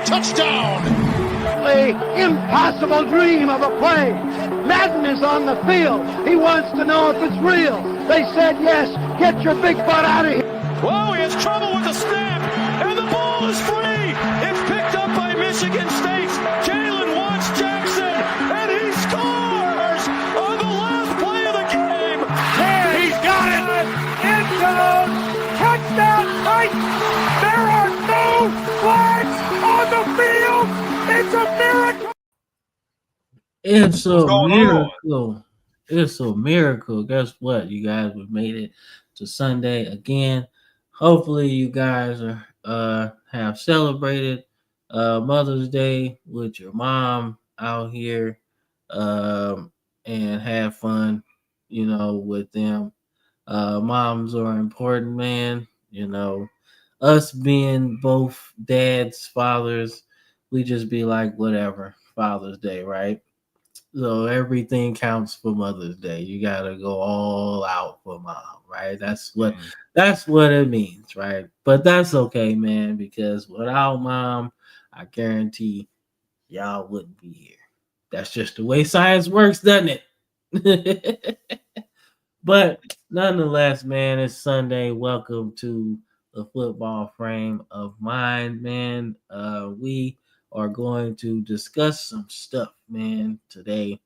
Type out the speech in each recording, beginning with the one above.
touchdown. The impossible dream of a play. Madden is on the field. He wants to know if it's real. They said yes. Get your big butt out of here. Whoa, he has trouble with the snap, and the ball is free. It's picked up by Michigan State. Jalen Watts Jackson, and he scores on the last play of the game. There, he's got it. End zone. Touchdown, Titans. There are no flags on the field. It's a miracle. It's a miracle. It's a miracle. Guess what? You guys, we made it to Sunday again. Hopefully, you guys have celebrated Mother's Day with your mom out here and have fun, with them. Moms are important, man. Us being both dads, fathers, we just be like, whatever, Father's Day, right? So everything counts for Mother's Day. You gotta go all out for mom, right? That's what it means, right? But that's okay, man, because without mom, I guarantee y'all wouldn't be here. That's just the way science works, doesn't it? But nonetheless, man, it's Sunday. Welcome to the Football Frame of Mind, man. We are going to discuss some stuff, man, today.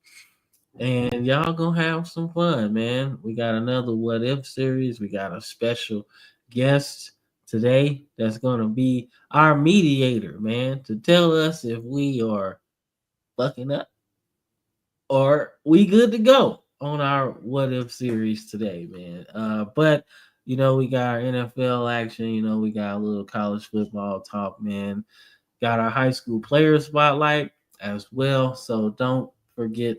And y'all gonna have some fun, man. We got another What If series. We got a special guest today that's gonna be our mediator, man, to tell us if we are fucking up or we good to go on our What If series today, man. But we got our NFL action, we got a little college football talk, man. Got our high school player spotlight as well. So don't forget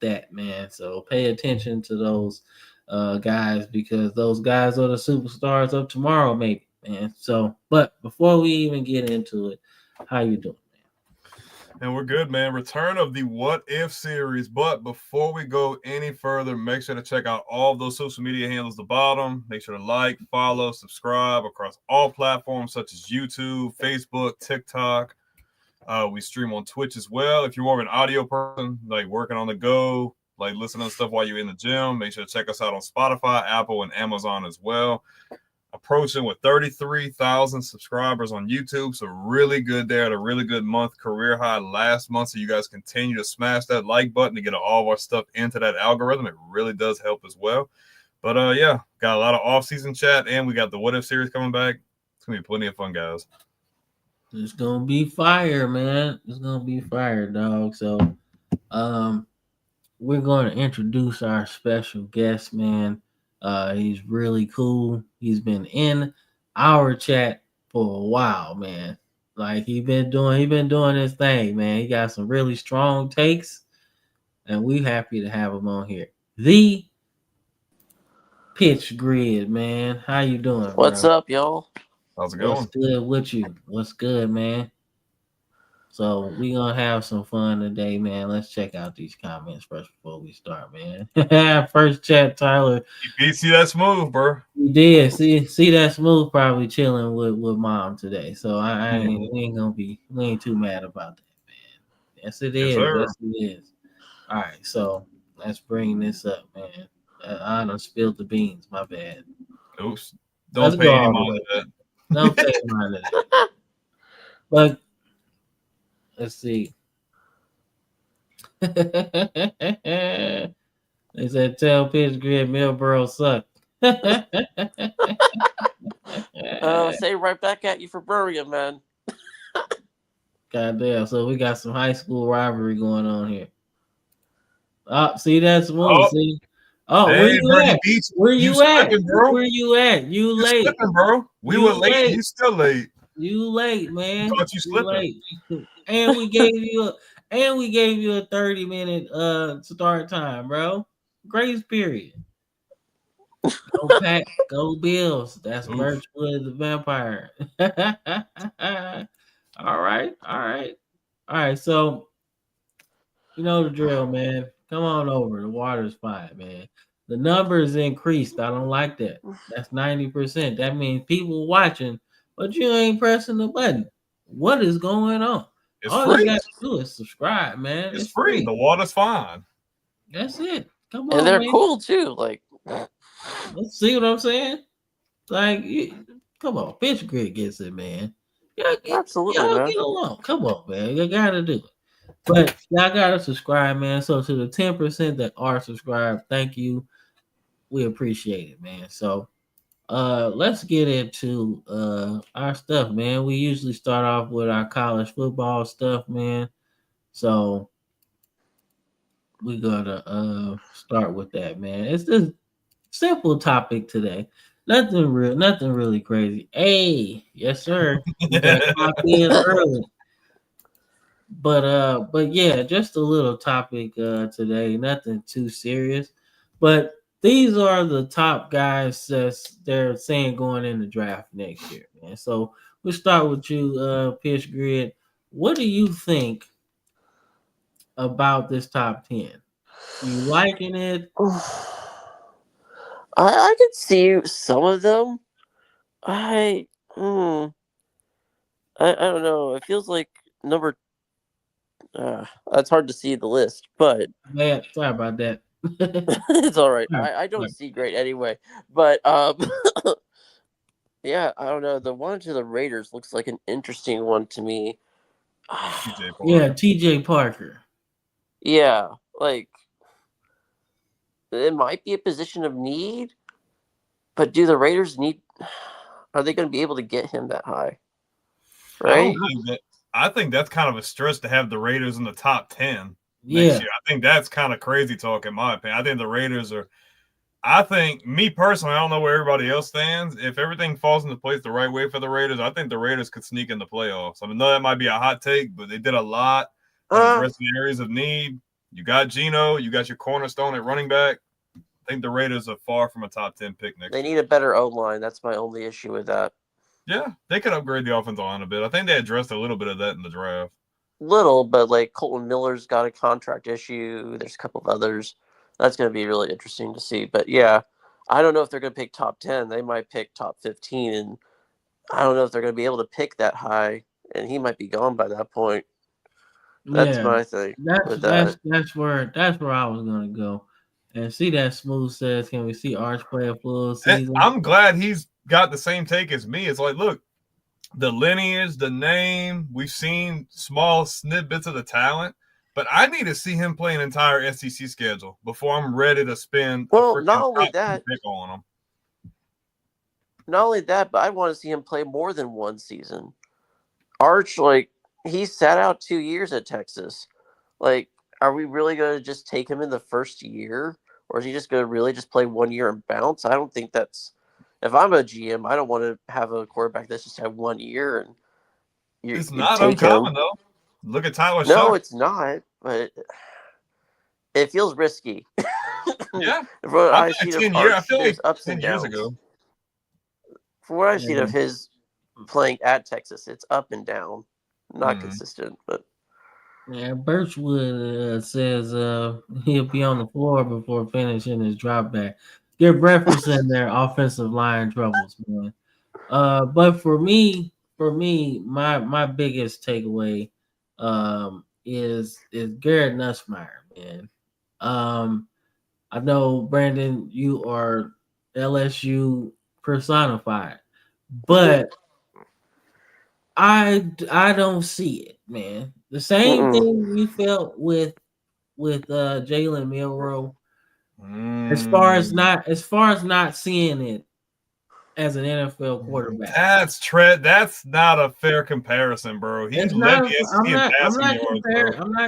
that, man. So pay attention to those guys because those guys are the superstars of tomorrow, maybe, man. So, but before we even get into it, how you doing, man? And we're good, man. Return of the What If series. But before we go any further, make sure to check out all of those social media handles at the bottom. Make sure to like, follow, subscribe across all platforms such as YouTube, Facebook, TikTok. We stream on Twitch as well. If you're more of an audio person, like working on the go, like listening to stuff while you're in the gym, make sure to check us out on Spotify, Apple, and Amazon as well. Approaching with 33,000 subscribers on YouTube. So really good there. A really good month, career high last month. So you guys continue to smash that like button to get all of our stuff into that algorithm. It really does help as well. But yeah, got a lot of off-season chat, and we got the What If series coming back. It's going to be plenty of fun, guys. It's gonna be fire, man. It's gonna be fire, dog. So, we're going to introduce our special guest, man. He's really cool. He's been in our chat for a while, man. Like he been doing his thing, man. He got some really strong takes, and we happy to have him on here. The Pitch Grid, man. How you doing? What's up, y'all? How's it going? What's good with you? What's good, man? So we gonna have some fun today, man. Let's check out these comments first before we start, man. First chat, Tyler. You see that smooth, bro? You did see that smooth probably chilling with mom today. So we ain't too mad about that, man. Yes, it is. Yes, it is. All right, so let's bring this up, man. I done spilled the beans. My bad. Oops. Don't pay any mind to that. Don't pay mind to that. But let's see. They said, tell Pitch Grid Millboro sucked. Say right back at you for burying, man. Goddamn. So we got some high school rivalry going on here. See that smooth. See? Oh, hey, where you at? Where you at? Slipping, bro. Where you at? You late, slipping, bro. We were late. You still late. You late, man. Caught you slipping. And we gave you a 30-minute start time, bro. Grace period. Go Pack, go Bills. That's Birchwood the Vampire. All right. So you know the drill, man. Come on over. The water's fine, man. The numbers increased. I don't like that. That's 90%. That means people watching, but you ain't pressing the button. What is going on? It's All free. you got to do is subscribe, man. It's free. The water's fine. That's it. Come on, And they're man. cool too. Like, Let's see what I'm saying. Like, come on, Fish Grid gets it, man. absolutely, y'all man. get along. Come on, man. You gotta do it. But y'all gotta subscribe, man. So to the 10% that are subscribed, thank you. We appreciate it, man. So let's get into our stuff, man. We usually start off with our college football stuff, man. So we're gonna start with that, man. It's just simple topic today. Nothing really crazy. Hey, yes, sir. You got clocked in early. But yeah, just a little topic today. Nothing too serious. But these are the top guys they're saying going in the draft next year, man. So we'll start with you, Pitch Grid. What do you think about this top 10? You liking it? I could see some of them. I don't know. It feels like number. It's hard to see the list, but Man, sorry about that. it's all right. I don't see great anyway. But yeah, I don't know. The one to the Raiders looks like an interesting one to me. Yeah, TJ Parker. Yeah, like it might be a position of need, but do the Raiders need? Are they going to be able to get him that high? Right? I think that's kind of a stretch to have the Raiders in the top 10 next year. I think that's kind of crazy talk, in my opinion. I think the Raiders are. I think, me personally, I don't know where everybody else stands. If everything falls into place the right way for the Raiders, I think the Raiders could sneak in the playoffs. I know that might be a hot take, but they did a lot of addressing areas of need. You got Geno, you got your cornerstone at running back. I think the Raiders are far from a top 10 pick next year. They need a better O-line. That's my only issue with that. Yeah, they could upgrade the offensive line a bit. I think they addressed a little bit of that in the draft. Little, but like Colton Miller's got a contract issue. There's a couple of others. That's going to be really interesting to see. But yeah, I don't know if they're going to pick top 10. They might pick top 15. And I don't know if they're going to be able to pick that high. And he might be gone by that point. That's my thing. That's where I was going to go. And see that Smooth says, can we see Arch play a full season? I'm glad he's got the same take as me. It's like, look, the lineage, the name, we've seen small snippets of the talent, but I need to see him play an entire SEC schedule before I'm ready to spend not only that, pick on him. Not only that, but I want to see him play more than one season. Arch, like, he sat out 2 years at Texas. Like, are we really going to just take him in the first year? Or is he just going to really just play 1 year and bounce? I don't think that's... If I'm a GM, I don't want to have a quarterback that's just had 1 year and it's not uncommon, though. Look at Tyler Shough. No, it's not, but it feels risky. Yeah. From what I feel like ups 10 and years downs. ago. From what I've seen of his playing at Texas, it's up and down. Not consistent, but... Yeah, Birchwood says he'll be on the floor before finishing his drop back. They're referencing their offensive line troubles, man. But for me, my biggest takeaway is Garrett Nussmeier, man. I know, Brandon, you are LSU personified, but I don't see it, man. The same thing you felt with Jalen Milroe, as far as not seeing it as an NFL quarterback. That's not a fair comparison, bro. I'm not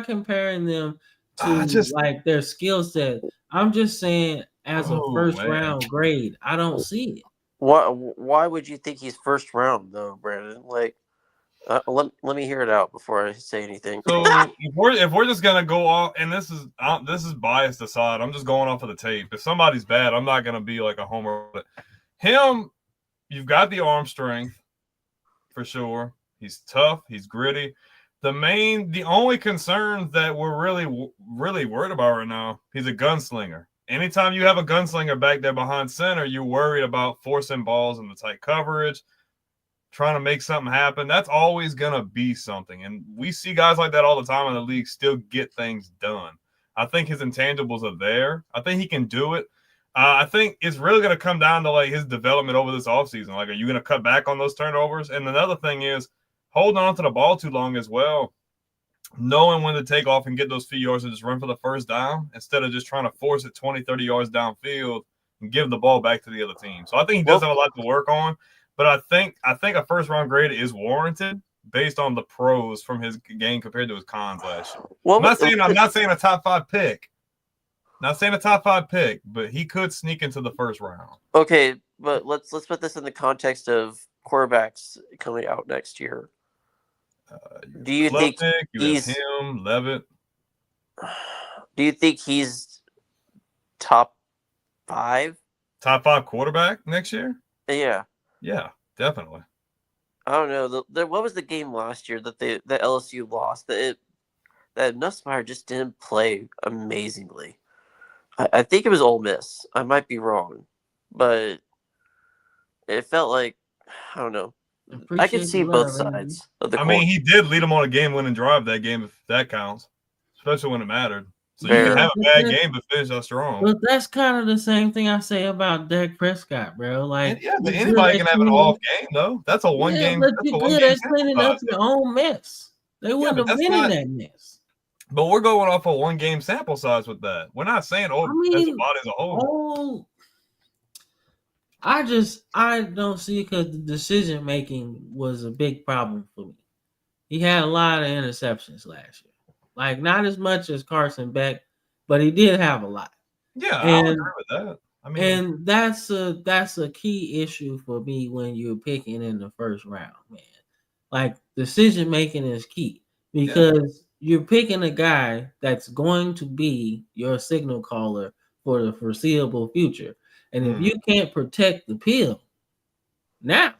comparing them to like their skill set. I'm just saying as a first round grade, I don't see it. Why would you think he's first round though, Brandon? Like, let me hear it out before I say anything. So if we're just gonna go off, and this is biased aside, I'm just going off of the tape. If somebody's bad, I'm not gonna be like a homer. But him, you've got the arm strength for sure. He's tough. He's gritty. The only concern that we're really worried about right now, he's a gunslinger. Anytime you have a gunslinger back there behind center, you're worried about forcing balls in the tight coverage. trying to make something happen, that's always going to be something. And we see guys like that all the time in the league still get things done. I think his intangibles are there. I think he can do it. I think it's really going to come down to like his development over this offseason. Like, are you going to cut back on those turnovers? And another thing is holding on to the ball too long as well. Knowing when to take off and get those few yards and just run for the first down instead of just trying to force it 20, 30 yards downfield and give the ball back to the other team. So I think he does have a lot to work on. But I think a first-round grade is warranted based on the pros from his game compared to his cons last year. I'm not saying a top 5 pick. Not saying a top 5 pick, but he could sneak into the first round. Okay, but let's put this in the context of quarterbacks coming out next year. Do you think he's him, Levitt? Do you think he's top 5? Top 5 quarterback next year? Yeah. Yeah, definitely. I don't know. What was the game last year that LSU lost? That Nussmeier just didn't play amazingly. I think it was Ole Miss. I might be wrong, but it felt like, I don't know. I can see both sides of the coin. I mean, he did lead them on a game-winning drive that game, if that counts, especially when it mattered. So you can have a bad game but finish out strong. But that's kind of the same thing I say about Dak Prescott, bro. Like, but anybody can have an off game, though. That's a one game. But you're good at cleaning up your own mess. They wouldn't have been in that mess. But we're going off a one-game sample size with that. We're not saying that's about as a whole. I don't see, because the decision making was a big problem for me. He had a lot of interceptions last year. Like, not as much as Carson Beck, but he did have a lot. Yeah, I agree with that. I mean, and that's a key issue for me when you're picking in the first round, man. Like, decision making is key, because you're picking a guy that's going to be your signal caller for the foreseeable future. And if you can't protect the pill, now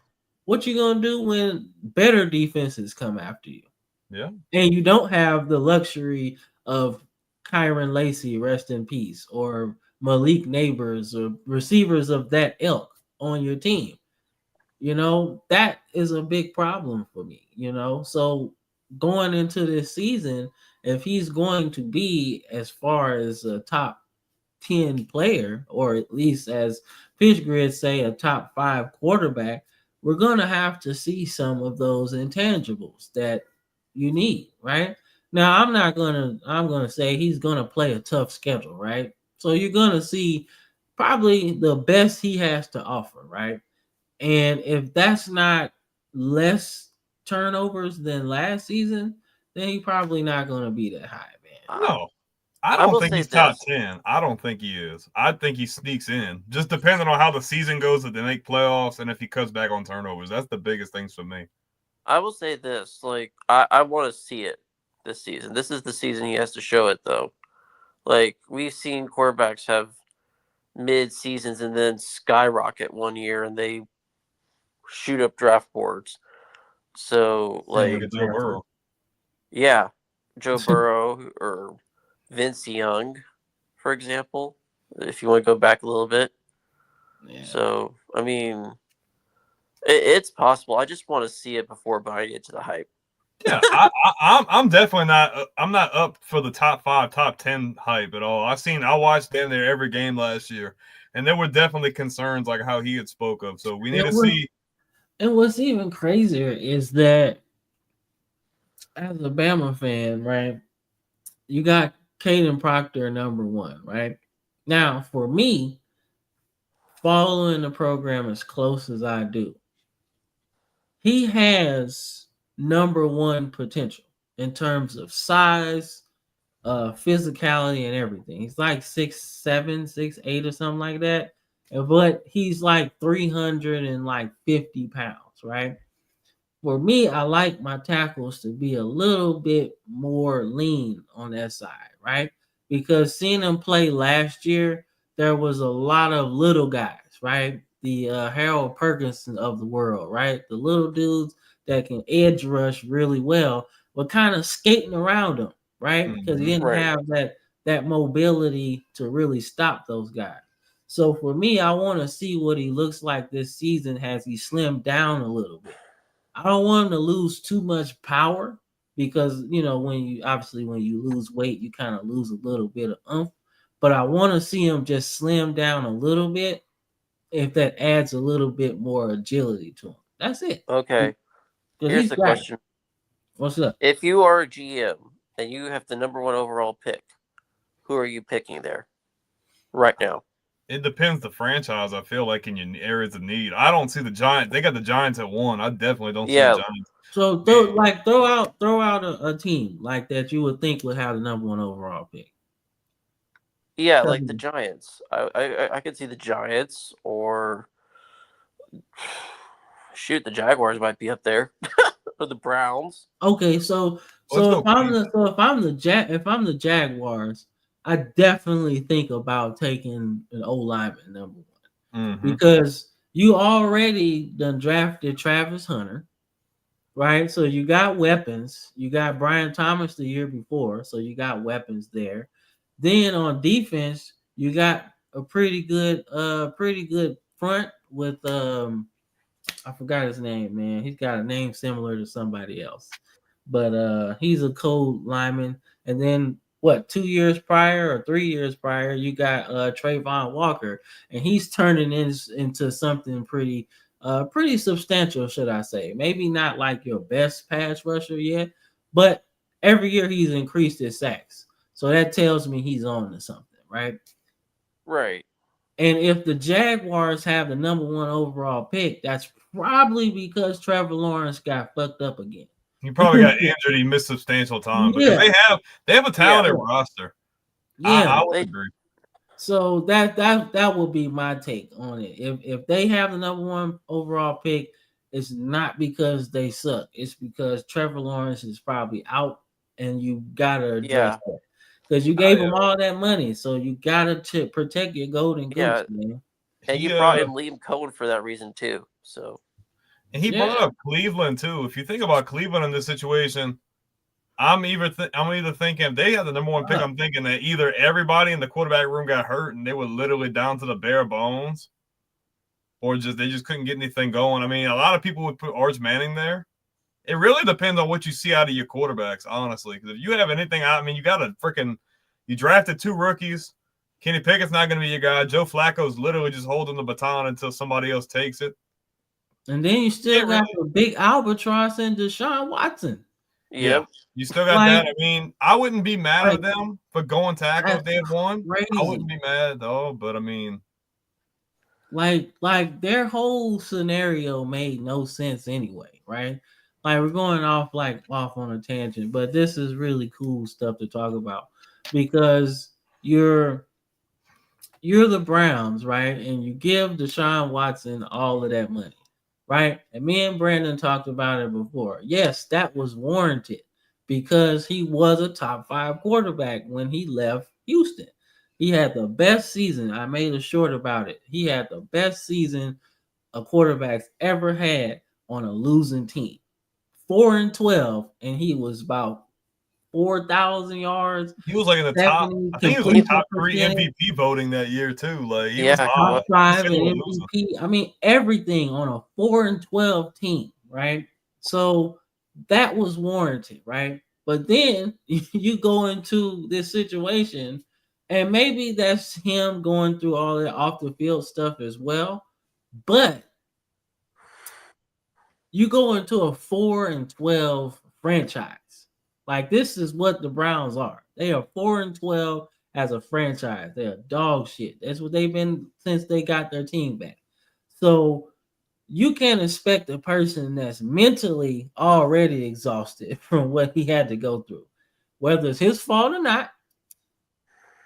what you gonna do when better defenses come after you? Yeah. And you don't have the luxury of Kyron Lacy, rest in peace, or Malik Neighbors, or receivers of that ilk on your team. You know, that is a big problem for me, you know? So going into this season, if he's going to be as far as a top 10 player, or at least as Pitch Grid say, a top 5 quarterback, we're going to have to see some of those intangibles that you need, right? Now, I'm going to say he's going to play a tough schedule, right? So you're going to see probably the best he has to offer, right? And if that's not less turnovers than last season, then he's probably not going to be that high, man. No, I don't think he's top 10. I don't think he is. I think he sneaks in, just depending on how the season goes, if they make playoffs, and if he cuts back on turnovers. That's the biggest things for me. I will say this, like, I want to see it this season. This is the season he has to show it, though. Like, we've seen quarterbacks have mid-seasons and then skyrocket one year, and they shoot up draft boards. So, like, Joe Burrow. Yeah, Joe Burrow or Vince Young, for example, if you want to go back a little bit. Yeah. So, I mean, it's possible. I just want to see it before buying into the hype. Yeah, I'm definitely not. I'm not up for the top 5, top 10 hype at all. I watched them there every game last year, and there were definitely concerns like how he had spoke of. So we need to see. And what's even crazier is that, as a Bama fan, right, you got Caden Proctor number 1, right? Now, for me, following the program as close as I do, he has number 1 potential in terms of size, physicality, and everything. He's like 6'7", 6'8", or something like that. But he's like 350 pounds, right? For me, I like my tackles to be a little bit more lean on that side, right? Because seeing him play last year, there was a lot of little guys, right? The Harold Perkins of the world, right? The little dudes that can edge rush really well, but kind of skating around him, right? Because he didn't have that mobility to really stop those guys. So for me, I want to see what he looks like this season as he slimmed down a little bit. I don't want him to lose too much power because when you lose weight, you kind of lose a little bit of oomph. But I want to see him just slim down a little bit if that adds a little bit more agility to him. That's it. Okay. Here's the question. What's up? If you are a GM and you have the number 1 overall pick, who are you picking there right now? It depends the franchise, I feel like, in your areas of need. I don't see the Giants. They got the Giants at 1. I definitely don't see the Giants. So throw out a team like that you would think would have the number 1 overall pick. Yeah, like the Giants. I could see the Giants, or shoot, the Jaguars might be up there, or the Browns. Okay, so if I'm the Jaguars, I definitely think about taking an O lineman number 1 because you already done drafted Travis Hunter, right? So you got weapons. You got Brian Thomas the year before, so you got weapons there. Then on defense, you got a pretty good front with I forgot his name, man. He's got a name similar to somebody else, but he's a cold lineman. And then 2 years prior or 3 years prior, you got Trayvon Walker, and he's turning into something pretty substantial, should I say? Maybe not like your best pass rusher yet, but every year he's increased his sacks. So that tells me he's on to something, right? Right. And if the Jaguars have the number 1 overall pick, that's probably because Trevor Lawrence got fucked up again. He probably got injured. He missed substantial time because they have a talented roster. Yeah, I would agree. So that will be my take on it. If they have the number 1 overall pick, it's not because they suck. It's because Trevor Lawrence is probably out, and you gotta address that. Because you gave him all that money, so you gotta protect your golden goose, man. And you brought in Liam Cohen for that reason too. So, and he brought up Cleveland too. If you think about Cleveland in this situation, I'm either thinking if they had the number 1 pick, I'm thinking that either everybody in the quarterback room got hurt and they were literally down to the bare bones, or they just couldn't get anything going. I mean, a lot of people would put Arch Manning there. It really depends on what you see out of your quarterbacks, honestly. Because if you have anything out, I mean, you drafted 2 rookies. Kenny Pickett's not going to be your guy. Joe Flacco's literally just holding the baton until somebody else takes it. And then you still got the big albatross in Deshaun Watson. Yep. You still got that. I mean, I wouldn't be mad at them for going tackle if they had won. Crazy. I wouldn't be mad though, but I mean, like their whole scenario made no sense anyway, right? Like we're going off on a tangent, but this is really cool stuff to talk about because you're the Browns, right? And you give Deshaun Watson all of that money, right? And me and Brandon talked about it before. Yes, that was warranted because he was a top 5 quarterback when he left Houston. He had the best season. I made a short about it. He had the best season a quarterback's ever had on a losing team. 4-12, and he was about 4,000 yards. He was like in the top. I think he was like top 3 MVP voting that year too. Like he was top 5 in MVP. I mean everything on a 4-12 team, right? So that was warranted, right? But then you go into this situation, and maybe that's him going through all that off the field stuff as well, but you go into a 4-12 franchise. Like this is what the Browns are. They are 4-12 as a franchise. They are dog shit. That's what they've been since they got their team back. So you can't expect a person that's mentally already exhausted from what he had to go through, whether it's his fault or not.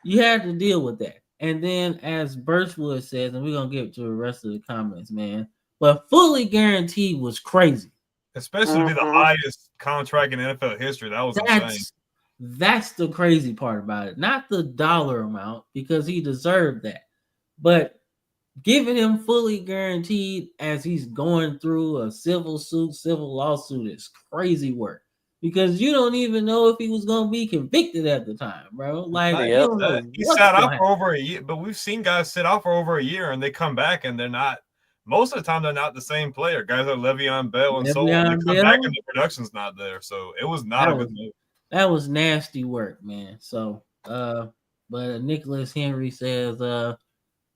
You had to deal with that. And then as Birchwood says, and we're going to get to the rest of the comments, man, but fully guaranteed was crazy. Especially to be the highest contract in NFL history. That was insane. That's the crazy part about it. Not the dollar amount, because he deserved that. But giving him fully guaranteed as he's going through a civil lawsuit is crazy work. Because you don't even know if he was going to be convicted at the time, bro. Like, he sat out for over a year, but we've seen guys sit out for over a year and they come back and they're not most of the time they're not the same player. Guys like Le'Veon Bell and so on. They Le'Veon come back Bell? and the production's not there. So it was not a good move. That was nasty work, man. So, but Nicholas Henry says,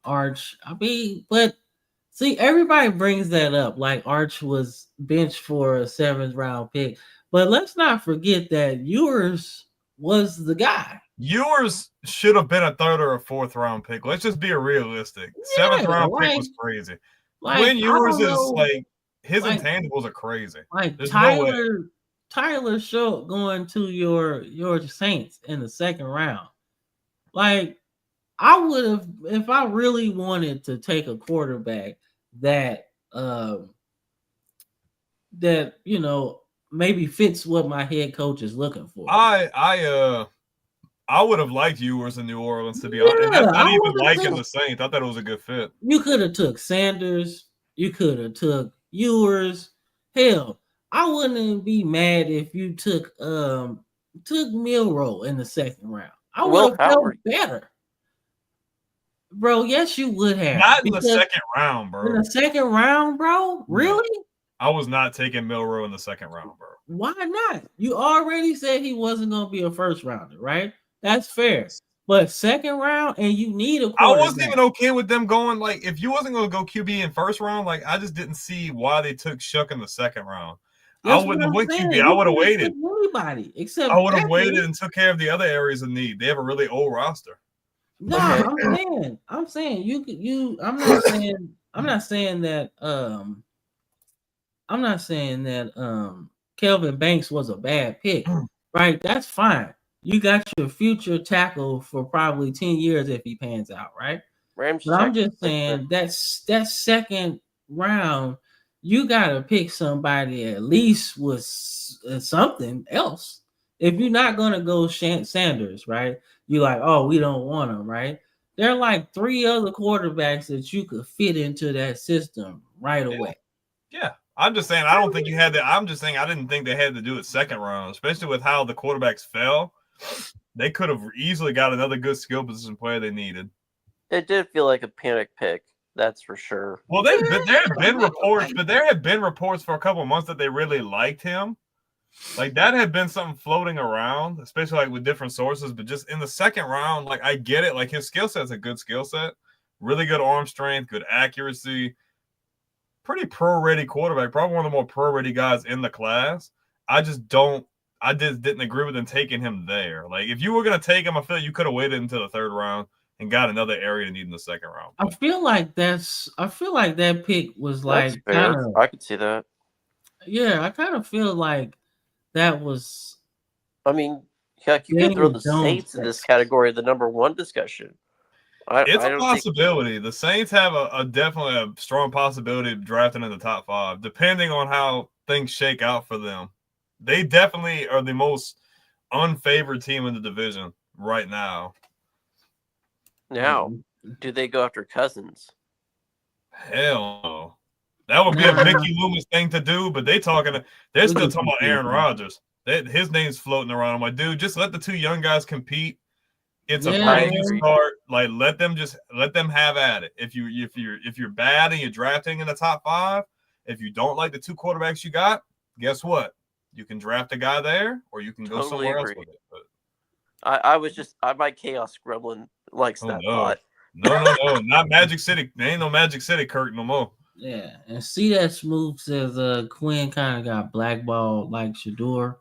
Arch. I mean, but see, everybody brings that up. Like Arch was benched for a 7th round pick, but let's not forget that Ewers was the guy. Ewers should have been a 3rd or a 4th round pick. Let's just be realistic. 7th round pick was crazy. Quinn Ewers is like his intangibles are crazy. Like There's Tyler Show going to your Saints in the 2nd round. Like I would have, if I really wanted to take a quarterback that maybe fits what my head coach is looking for. I would have liked Ewers in New Orleans, to be honest. And that's not even liking the Saints. I thought it was a good fit. You could have took Sanders. You could have took Ewers. Hell, I wouldn't be mad if you took Milroe in the 2nd round. I would have felt better. Bro, yes, you would have. Not in the 2nd round, bro. In the 2nd round, bro? Really? I was not taking Milroe in the 2nd round, bro. Why not? You already said he wasn't going to be a 1st rounder, right? That's fair. But 2nd round, and you need a quarterback. I wasn't even okay with them going, like, if you wasn't going to go QB in 1st round, like, I just didn't see why they took Shook in the 2nd round. I wouldn't have went QB. I would have waited. Anybody except I would have waited and took care of the other areas of need. They have a really old roster. No, I'm saying I'm not saying that Kelvin Banks was a bad pick, right? That's fine. You got your future tackle for probably 10 years if he pans out, right? But I'm just saying that 2nd round, you gotta pick somebody at least with something else. If you're not gonna go Sanders, right? You're like, oh, we don't want him, right? There are like 3 other quarterbacks that you could fit into that system right away. Yeah. I'm just saying, I don't think you had that. I'm just saying, I didn't think they had to do it 2nd round, especially with how the quarterbacks fell. They could have easily got another good skill position player they needed. It did feel like a panic pick, that's for sure. Well, there have been reports, but there have been reports for a couple of months that they really liked him. Like that had been something floating around, especially like with different sources. But just in the 2nd round, like I get it. Like his skill set's a good skill set, really good arm strength, good accuracy, pretty pro-ready quarterback, probably one of the more pro-ready guys in the class. I just didn't agree with them taking him there. Like if you were gonna take him, I feel like you could have waited until the 3rd round and got another area to need in the 2nd round. I feel like that pick was like I could see that. Yeah, I kind of feel like that was. I mean, heck, you could throw the Saints in this category of the number 1 discussion. It's a possibility. The Saints have definitely a strong possibility of drafting in the top 5, depending on how things shake out for them. They definitely are the most unfavored team in the division right now. Now, do they go after Cousins? Hell no. That would be a Mickey Loomis thing to do, but they're still talking about Aaron Rodgers. His name's floating around. I'm like, dude, just let the 2 young guys compete. It's a brand new start. Like, let them have at it. If you're bad and you're drafting in the top 5, if you don't like the 2 quarterbacks you got, guess what? You can draft a guy there, or you can go somewhere else with it. But my Chaos Gremlin likes that thought. No, not Magic City. There ain't no Magic City, Kirk, no more. Yeah, and see that Smooth says Quinn kind of got blackballed like Shador.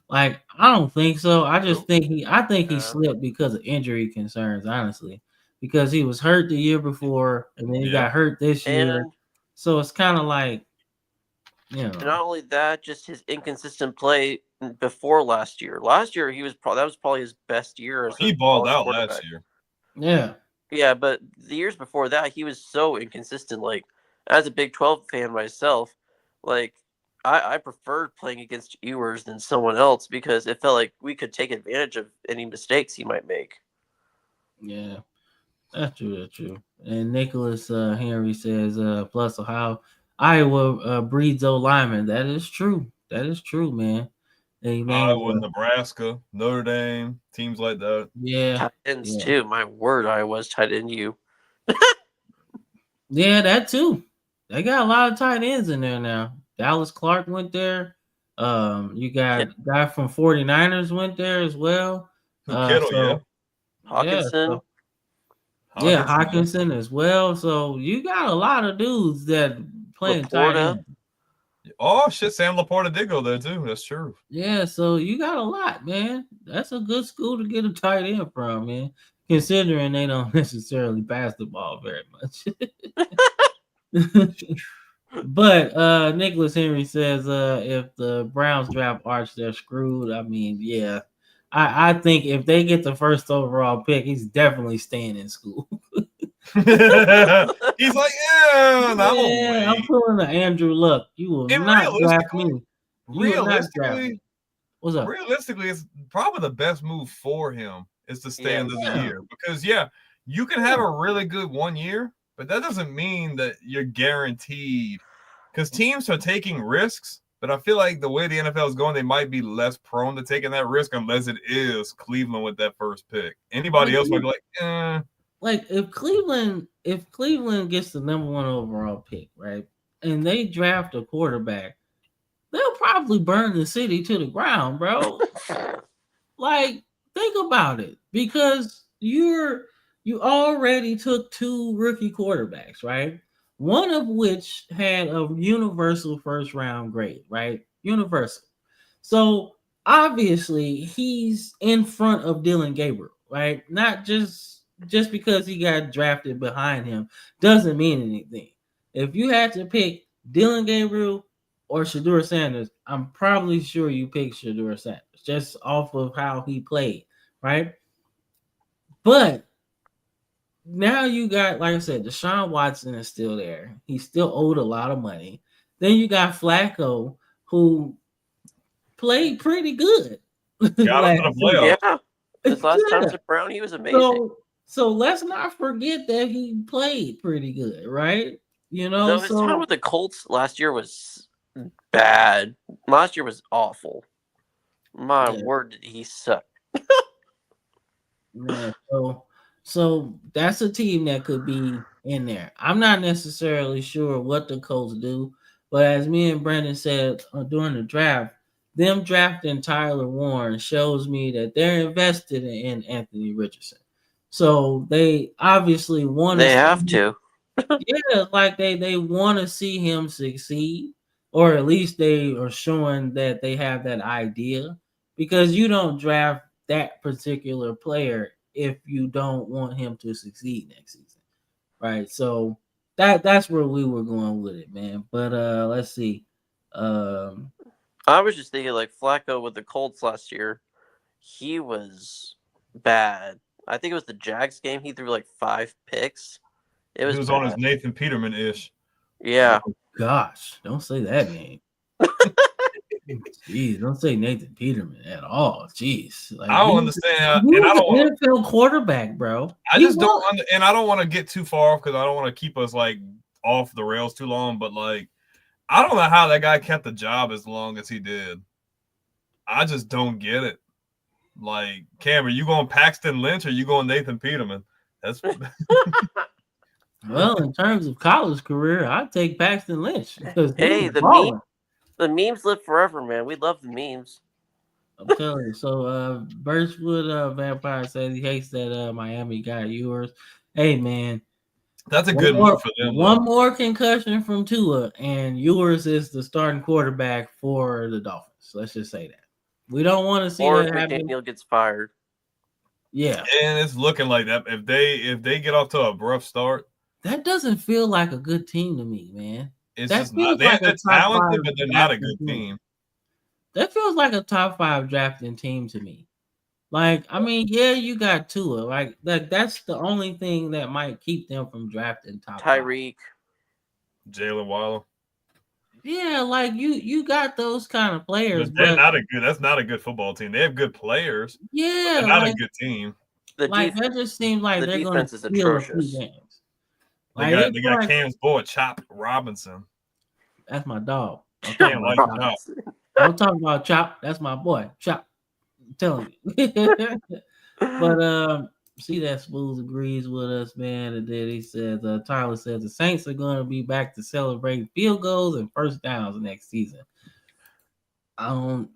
Like, I don't think so. I think he slipped because of injury concerns, honestly. Because he was hurt the year before and then he got hurt this year. So it's kind of like, Not only that, just his inconsistent play before last year. Last year that was probably his best year. He balled out last year. Yeah. Yeah, but the years before that, he was so inconsistent. Like, as a Big 12 fan myself, like, I preferred playing against Ewers than someone else because it felt like we could take advantage of any mistakes he might make. Yeah, that's true. And Nicholas Henry says, plus Ohio, Iowa breeds O linemen. That is true, man. Iowa, Nebraska, Notre Dame, teams like that. Yeah. Tight ends too. My word, Iowa's tight end you. Yeah, that too. They got a lot of tight ends in there now. Dallas Clark went there. You got a guy from 49ers went there as well. Kittle, yeah. Hawkinson. Yeah, Hawkinson as well. So you got a lot of dudes that playing tight end. Oh shit, Sam Laporta did go there too. That's true. Yeah, so you got a lot, man. That's a good school to get a tight end from, man. Considering they don't necessarily pass the ball very much. But Nicholas Henry says if the Browns draft Arch, they're screwed. I mean, yeah. I think if they get the first overall pick, he's definitely staying in school. He's like, I'm pulling the Andrew Luck. You will not draft me. What's up? Realistically, it's probably the best move for him is to stay under the year because you can have a really good 1 year, but that doesn't mean that you're guaranteed because teams are taking risks. But I feel like the way the NFL is going, they might be less prone to taking that risk unless it is Cleveland with that first pick. Anybody else might be like, Like if Cleveland gets the number 1 overall pick, right, and they draft a quarterback, they'll probably burn the city to the ground, bro. Like, think about it, because you already took 2 rookie quarterbacks, right? One of which had a universal first round grade, right? Universal. So obviously he's in front of Dillon Gabriel, right? Not just because he got drafted behind him doesn't mean anything. If you had to pick Dillon Gabriel or Shedeur Sanders, I'm probably sure you pick Shedeur Sanders just off of how he played, right? But now you got, like I said, Deshaun Watson is still there. He's still owed a lot of money. Then you got Flacco, who played pretty good. Got him to the playoffs. Yeah. His last time at Brown, he was amazing. So let's not forget that he played pretty good, right? You know, no, his time with the Colts last year was bad. Last year was awful. My word, did he suck. Yeah, so that's a team that could be in there. I'm not necessarily sure what the Colts do, but as me and Brandon said during the draft, them drafting Tyler Warren shows me that they're invested in Anthony Richardson. So they obviously want to. They have to. Yeah, like they want to see him succeed, or at least they are showing that they have that idea, because you don't draft that particular player if you don't want him to succeed next season, right? So that's where we were going with it, man. But let's see. I was just thinking, like, Flacco with the Colts last year, he was bad. I think it was the Jags game. He threw like 5 picks. He was on his Nathan Peterman-ish. Yeah. Oh, gosh, don't say that name. Jeez, don't say Nathan Peterman at all. Jeez, like, I don't understand. And I don't want NFL quarterback, bro. I just don't, and I don't want to get too far off because I don't want to keep us like off the rails too long. But like, I don't know how that guy kept the job as long as he did. I just don't get it. Like, Cam, are you going Paxton Lynch or are you going Nathan Peterman? That's well, in terms of college career, I'd take Paxton Lynch. Hey, the memes live forever, man. We love the memes. I'm telling you. So Birchwood Vampire says he hates that Miami got yours. Hey, man. That's a good move for them. One more concussion from Tua, and yours is the starting quarterback for the Dolphins. Let's just say that. We don't want to see that happen. Daniel gets fired. Yeah. And it's looking like that. If they get off to a rough start. That doesn't feel like a good team to me, man. It's just not. They're talented, but they're not a good team. That feels like a top 5 drafting team to me. Like, I mean, yeah, you got Tua. Like that's the only thing that might keep them from drafting top. Tyreek, Jalen Waddle. Yeah, like you got those kind of players. But that's not a good football team. They have good players. Yeah, they're not a good team. That just seems like they're going to steal a few games. They got Cam's boy, Chop Robinson. That's my dog. I'm talking about Chop. That's my boy, Chop. I'm telling you. But see that Smooth agrees with us, man. And then he says, Tyler says the Saints are going to be back to celebrate field goals and first downs next season. I don't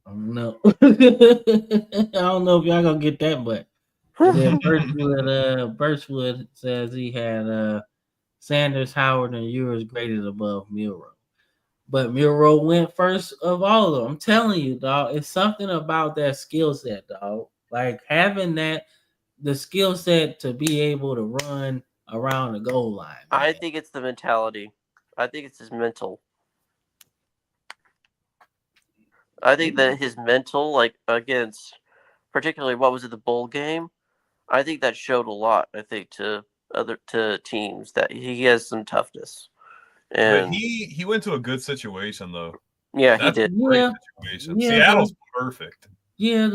know. I don't know if y'all gonna get that, but and then Birchwood says he had Sanders, Howard, and Ewers graded above Milrow. But Milrow went first of all of them. I'm telling you, dog, it's something about that skill set, dog. Like having the skill set to be able to run around the goal line. Man. I think it's the mentality. I think it's his mental. I think that his mental, like against, particularly what was it, the bowl game, I think that showed a lot. I think to teams that he has some toughness. And but he went to a good situation though. Yeah, That's he did. A great situation. Seattle's perfect. Yeah,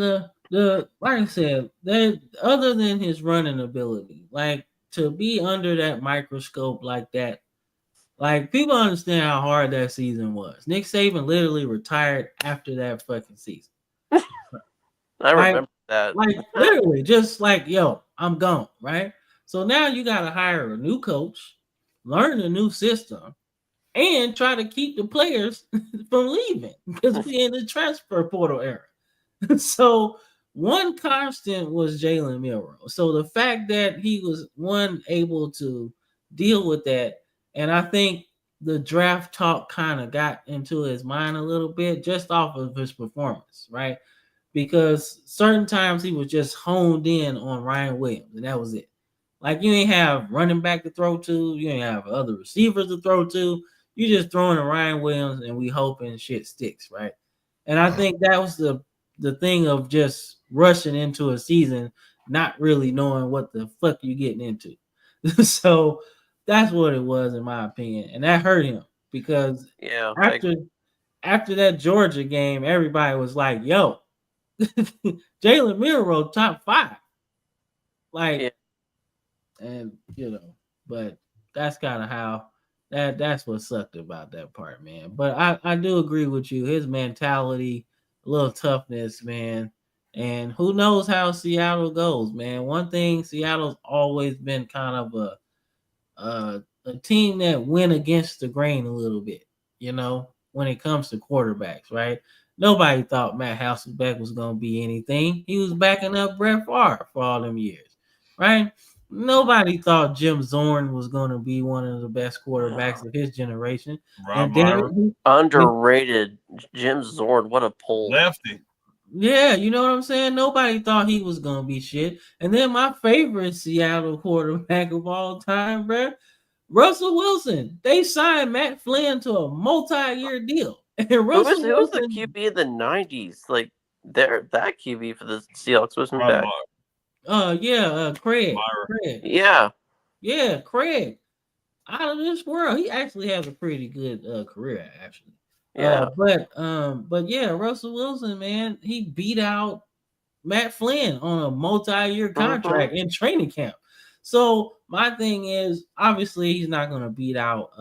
the like I said, that other than his running ability, like to be under that microscope like that, like people understand how hard that season was. Nick Saban literally retired after that fucking season. I remember that. Like literally, just like yo, I'm gone, right? So now you got to hire a new coach, learn a new system, and try to keep the players from leaving because we're in the transfer portal era. So one constant was Jalen Milrow. So the fact that he was able to deal with that, and I think the draft talk kind of got into his mind a little bit just off of his performance, right? Because certain times he was just honed in on Ryan Williams, and that was it. Like you ain't have running back to throw to, you ain't have other receivers to throw to. You just throwing to Ryan Williams, and we hoping shit sticks, right? And I think that was the thing of just rushing into a season, not really knowing what the fuck you getting into. So that's what it was, in my opinion, and that hurt him because after that Georgia game, everybody was like, "Yo, Jalen Milrow top 5," like, and but that's kind of how that's what sucked about that part, man. But I do agree with you. His mentality, a little toughness, man. And who knows how Seattle goes, man. One thing, Seattle's always been kind of a team that went against the grain a little bit, when it comes to quarterbacks, right? Nobody thought Matt Hasselbeck was going to be anything. He was backing up Brett Favre for all them years, right? Nobody thought Jim Zorn was going to be one of the best quarterbacks of his generation. Underrated Jim Zorn. What a pull. Lefty. Yeah, you know what I'm saying? Nobody thought he was going to be shit. And then my favorite Seattle quarterback of all time, bro, Russell Wilson. They signed Matt Flynn to a multi-year deal. And who was the QB in the 90s? Like, that QB for the Seahawks wasn't bad. Craig. Yeah, Craig. Out of this world. He actually has a pretty good career, actually. Yeah. But yeah, Russell Wilson, man, he beat out Matt Flynn on a multi-year contract in training camp. So my thing is, obviously, he's not going to beat out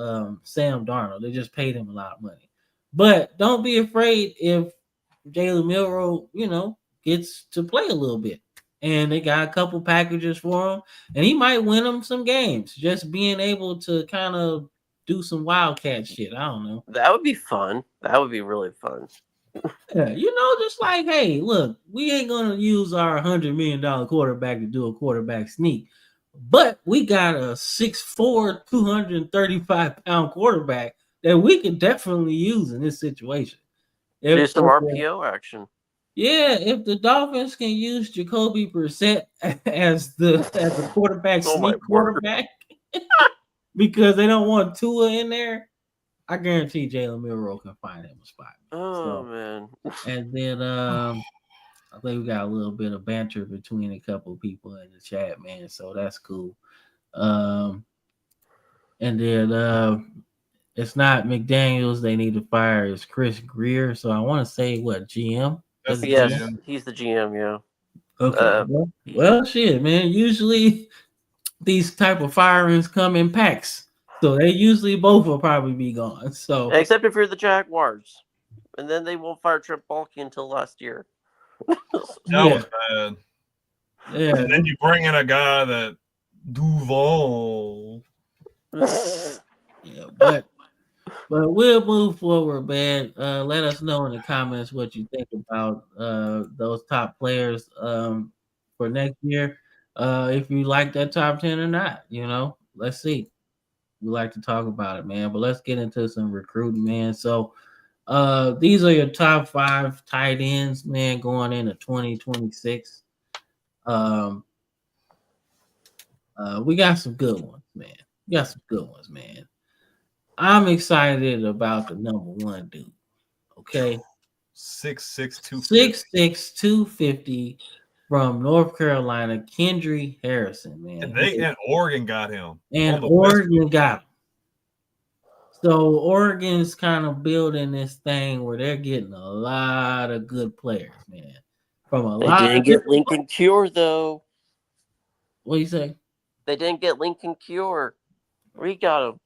Sam Darnold. They just paid him a lot of money. But don't be afraid if Jalen Milrow, gets to play a little bit. And they got a couple packages for him. And he might win them some games. Just being able to kind of do some wildcat shit. I don't know. That would be fun. That would be really fun. Yeah, just like, hey, look, we ain't going to use our $100 million quarterback to do a quarterback sneak. But we got a 6'4", 235-pound quarterback that we can definitely use in this situation. Do some RPO action. Yeah, if the Dolphins can use Jacoby Brissett as the quarterback sneak quarterback because they don't want Tua in there, I guarantee Jalen Milrow can find him a spot. Man. And then I think we got a little bit of banter between a couple of people in the chat, man. So that's cool. And then it's not McDaniels they need to fire. It's Chris Greer. So I want to say GM? He's the GM, yeah. Okay. Well, shit, man. Usually these type of firings come in packs. So they usually both will probably be gone. So except if you're the Jaguars. And then they won't fire Trent Baalke until last year. That was bad. Yeah, And then you bring in a guy that Duval. yeah, but we'll move forward, man. Let us know in the comments what you think about those top players for next year. If you like that top 10 or not, let's see. We like to talk about it, man. But let's get into some recruiting, man. So these are your top 5 tight ends, man, going into 2026. We got some good ones, man. I'm excited about the number 1 dude. Okay. 6'6", 6'6", 250 from North Carolina, Kendry Harrison, man. And Oregon got him. And Oregon got him. So Oregon's kind of building this thing where they're getting a lot of good players, man. They didn't get Lincoln Cure, though. What do you say? They didn't get Lincoln Cure. We got him.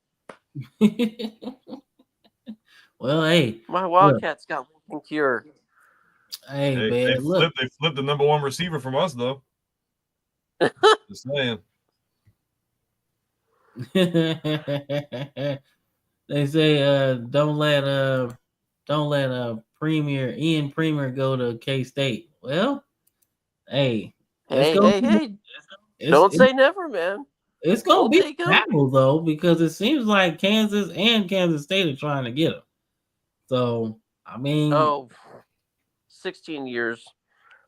Well, hey. My Wildcats got Lincoln Cure. Hey, man. They flipped the number 1 receiver from us, though. Just saying. They say don't let Ian Premier go to K-State. Well, hey. Don't say never, man. It's gonna be a battle though, because it seems like Kansas and Kansas State are trying to get him. So I mean, 16 years,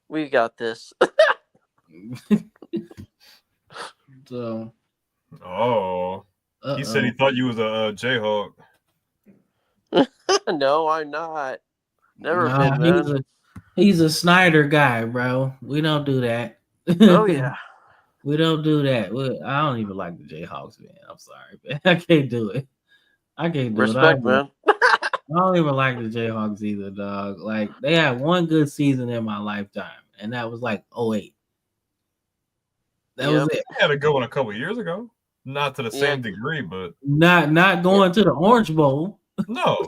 we got this. So, he said he thought you was a Jayhawk. No, I'm not. Never been. Man. He's a Snyder guy, bro. We don't do that. Oh yeah. We don't do that. I don't even like the Jayhawks, man. I'm sorry, man. I can't do it. Respect, man. I don't even like the Jayhawks either, dog. Like, they had one good season in my lifetime, and that was like 2008. That was it. They had a good one a couple years ago. Not to the same degree, but not going to the Orange Bowl. No.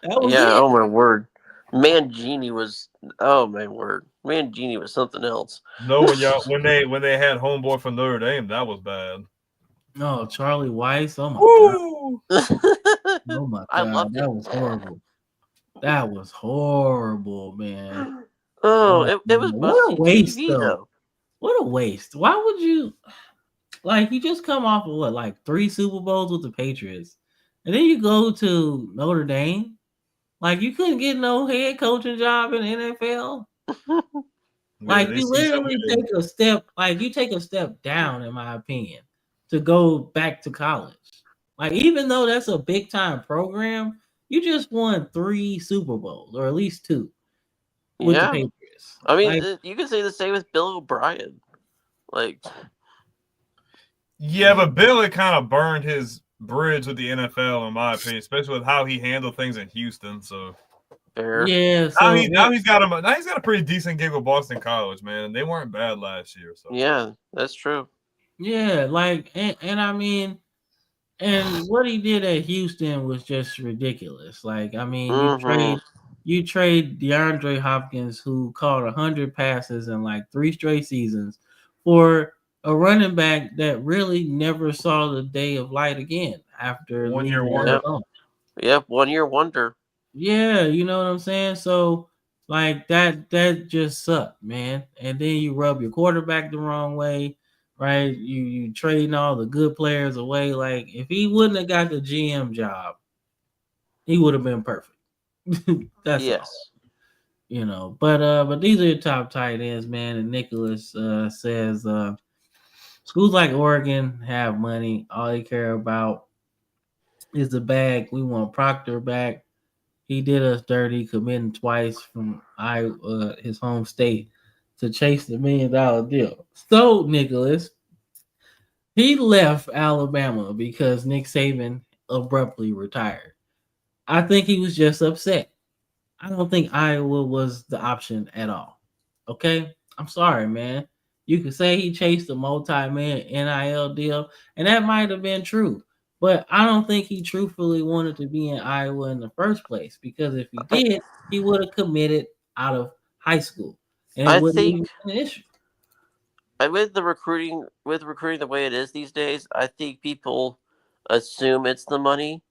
That was it. Oh my word. Mangini was Mangini was something else. No, when they had homeboy from Notre Dame, that was bad. No, Charlie Weiss. Oh my god. Oh my god. I loved that was horrible. That was horrible, man. Oh, it was what a waste, though. What a waste. Why would you you just come off of 3 Super Bowls with the Patriots, and then you go to Notre Dame? You couldn't get no head coaching job in the NFL. You literally take a step, you take a step down, in my opinion, to go back to college. Even though that's a big time program, you just won 3 Super Bowls, or at least 2 with the Patriots. I mean, you can say the same with Bill O'Brien. Yeah, but Bill had kind of burned his bridge with the NFL, in my opinion, especially with how he handled things in Houston. So fair. Yeah. Now he's got a pretty decent gig with Boston College, man. They weren't bad last year. So yeah, that's true. Yeah, and I mean, and what he did at Houston was just ridiculous. You trade DeAndre Hopkins, who caught 100 passes in 3 straight seasons, for a running back that really never saw the day of light again after 1 year wonder. Yep, 1 year wonder. Yeah, you know what I'm saying? So that just sucked, man. And then you rub your quarterback the wrong way, right? You trading all the good players away. If he wouldn't have got the GM job, he would have been perfect. That's all. But these are your top tight ends, man. And Nicholas says schools like Oregon have money. All they care about is the bag. We want Proctor back. He did us dirty, committing twice from his home state to chase the $1 million deal. So, Nicholas, he left Alabama because Nick Saban abruptly retired. I think he was just upset. I don't think Iowa was the option at all. Okay? I'm sorry, man. You could say he chased a multi-million NIL deal, and that might have been true. But I don't think he truthfully wanted to be in Iowa in the first place, because if he did, he would have committed out of high school. and it wouldn't even be an issue. With recruiting the way it is these days, I think people assume it's the money,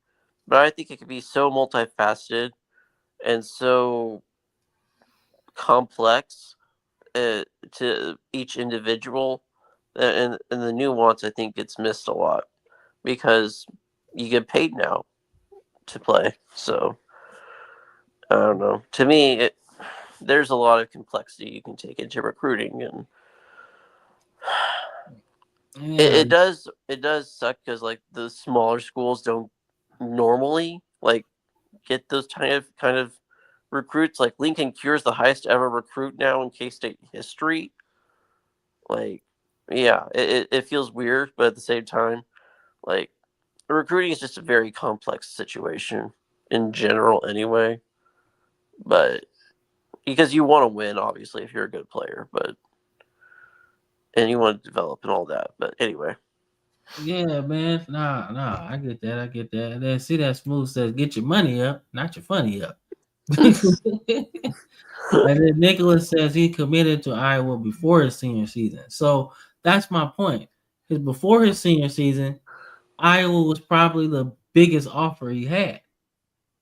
but I think it could be so multifaceted and so complex to each individual, and the nuance I think gets missed a lot because you get paid now to play. So I don't know. To me, there's a lot of complexity you can take into recruiting, and it does suck because like the smaller schools don't normally like get those kind of recruits. Like Lincoln Cure is the highest ever recruit now in K-State history. Like, yeah, it feels weird, but at the same time, like recruiting is just a very complex situation in general anyway. But because you want to win, obviously, if you're a good player, and you want to develop and all that. But anyway. Yeah, man. Nah, I get that. And then see that Smooth says, get your money up, not your funny up. And then Nicholas says he committed to Iowa before his senior season. So that's my point. Because before his senior season, Iowa was probably the biggest offer he had.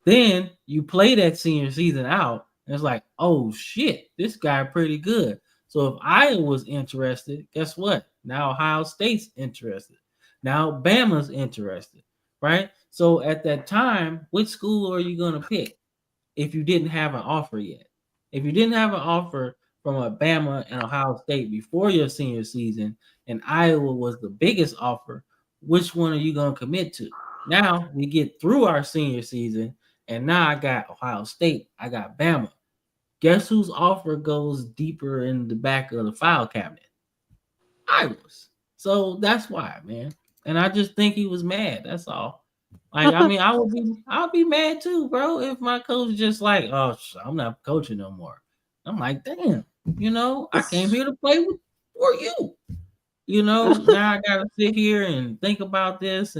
Then you play that senior season out, and it's like, oh shit, this guy pretty good. So if Iowa was interested, guess what? Now Ohio State's interested. Now Bama's interested, right? So at that time, which school are you going to pick if you didn't have an offer yet? If you didn't have an offer from Bama and Ohio State before your senior season, and Iowa was the biggest offer, which one are you going to commit to? Now we get through our senior season, and now I got Ohio State, I got Bama. Guess whose offer goes deeper in the back of the file cabinet? Iowa's. So that's why, man. And I just think he was mad. That's all. Like, I mean, I'll be mad too, bro, if my coach just like, oh, I'm not coaching no more. I'm like, damn, I came here to play for you. Now I gotta sit here and think about this,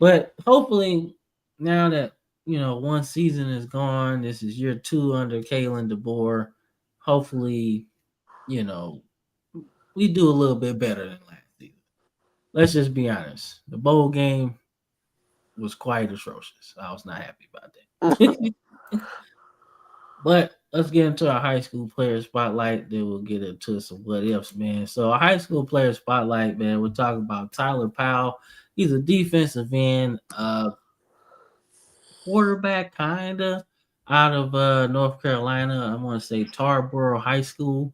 but hopefully now that one season is gone, this is year 2 under Kalen DeBoer. Hopefully, we do a little bit better than last season. Let's just be honest. The bowl game was quite atrocious. I was not happy about that. But let's get into our high school player spotlight. Then we'll get into some what ifs, man. So a high school player spotlight, man. We're talking about Tyler Powell. He's a defensive end, quarterback, kinda out of North Carolina. I want to say Tarboro High School.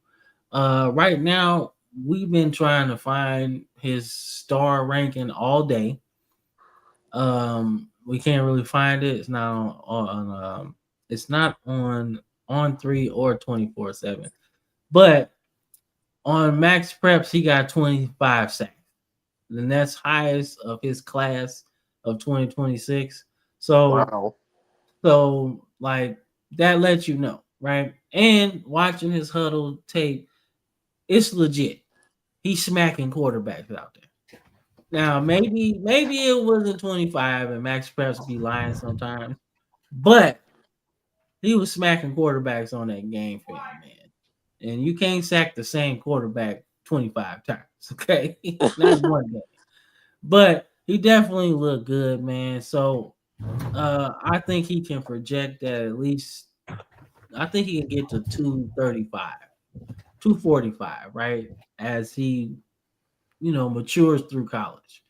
Right now, we've been trying to find his star ranking all day. We can't really find it. It's not on it's not on On3 or 24/7. But on Max Preps, he got 25 sacks. The next highest of his class of 2026. So, wow. So like that lets you know, right? And watching his huddle tape, it's legit. He's smacking quarterbacks out there. Now, maybe it wasn't 25 and Max Preps be lying sometimes, but he was smacking quarterbacks on that game film, man. And you can't sack the same quarterback 25 times, okay? Not one game. But he definitely looked good, man. So I think he can project that at least. I think he can get to 235, 245, right? As he, matures through college.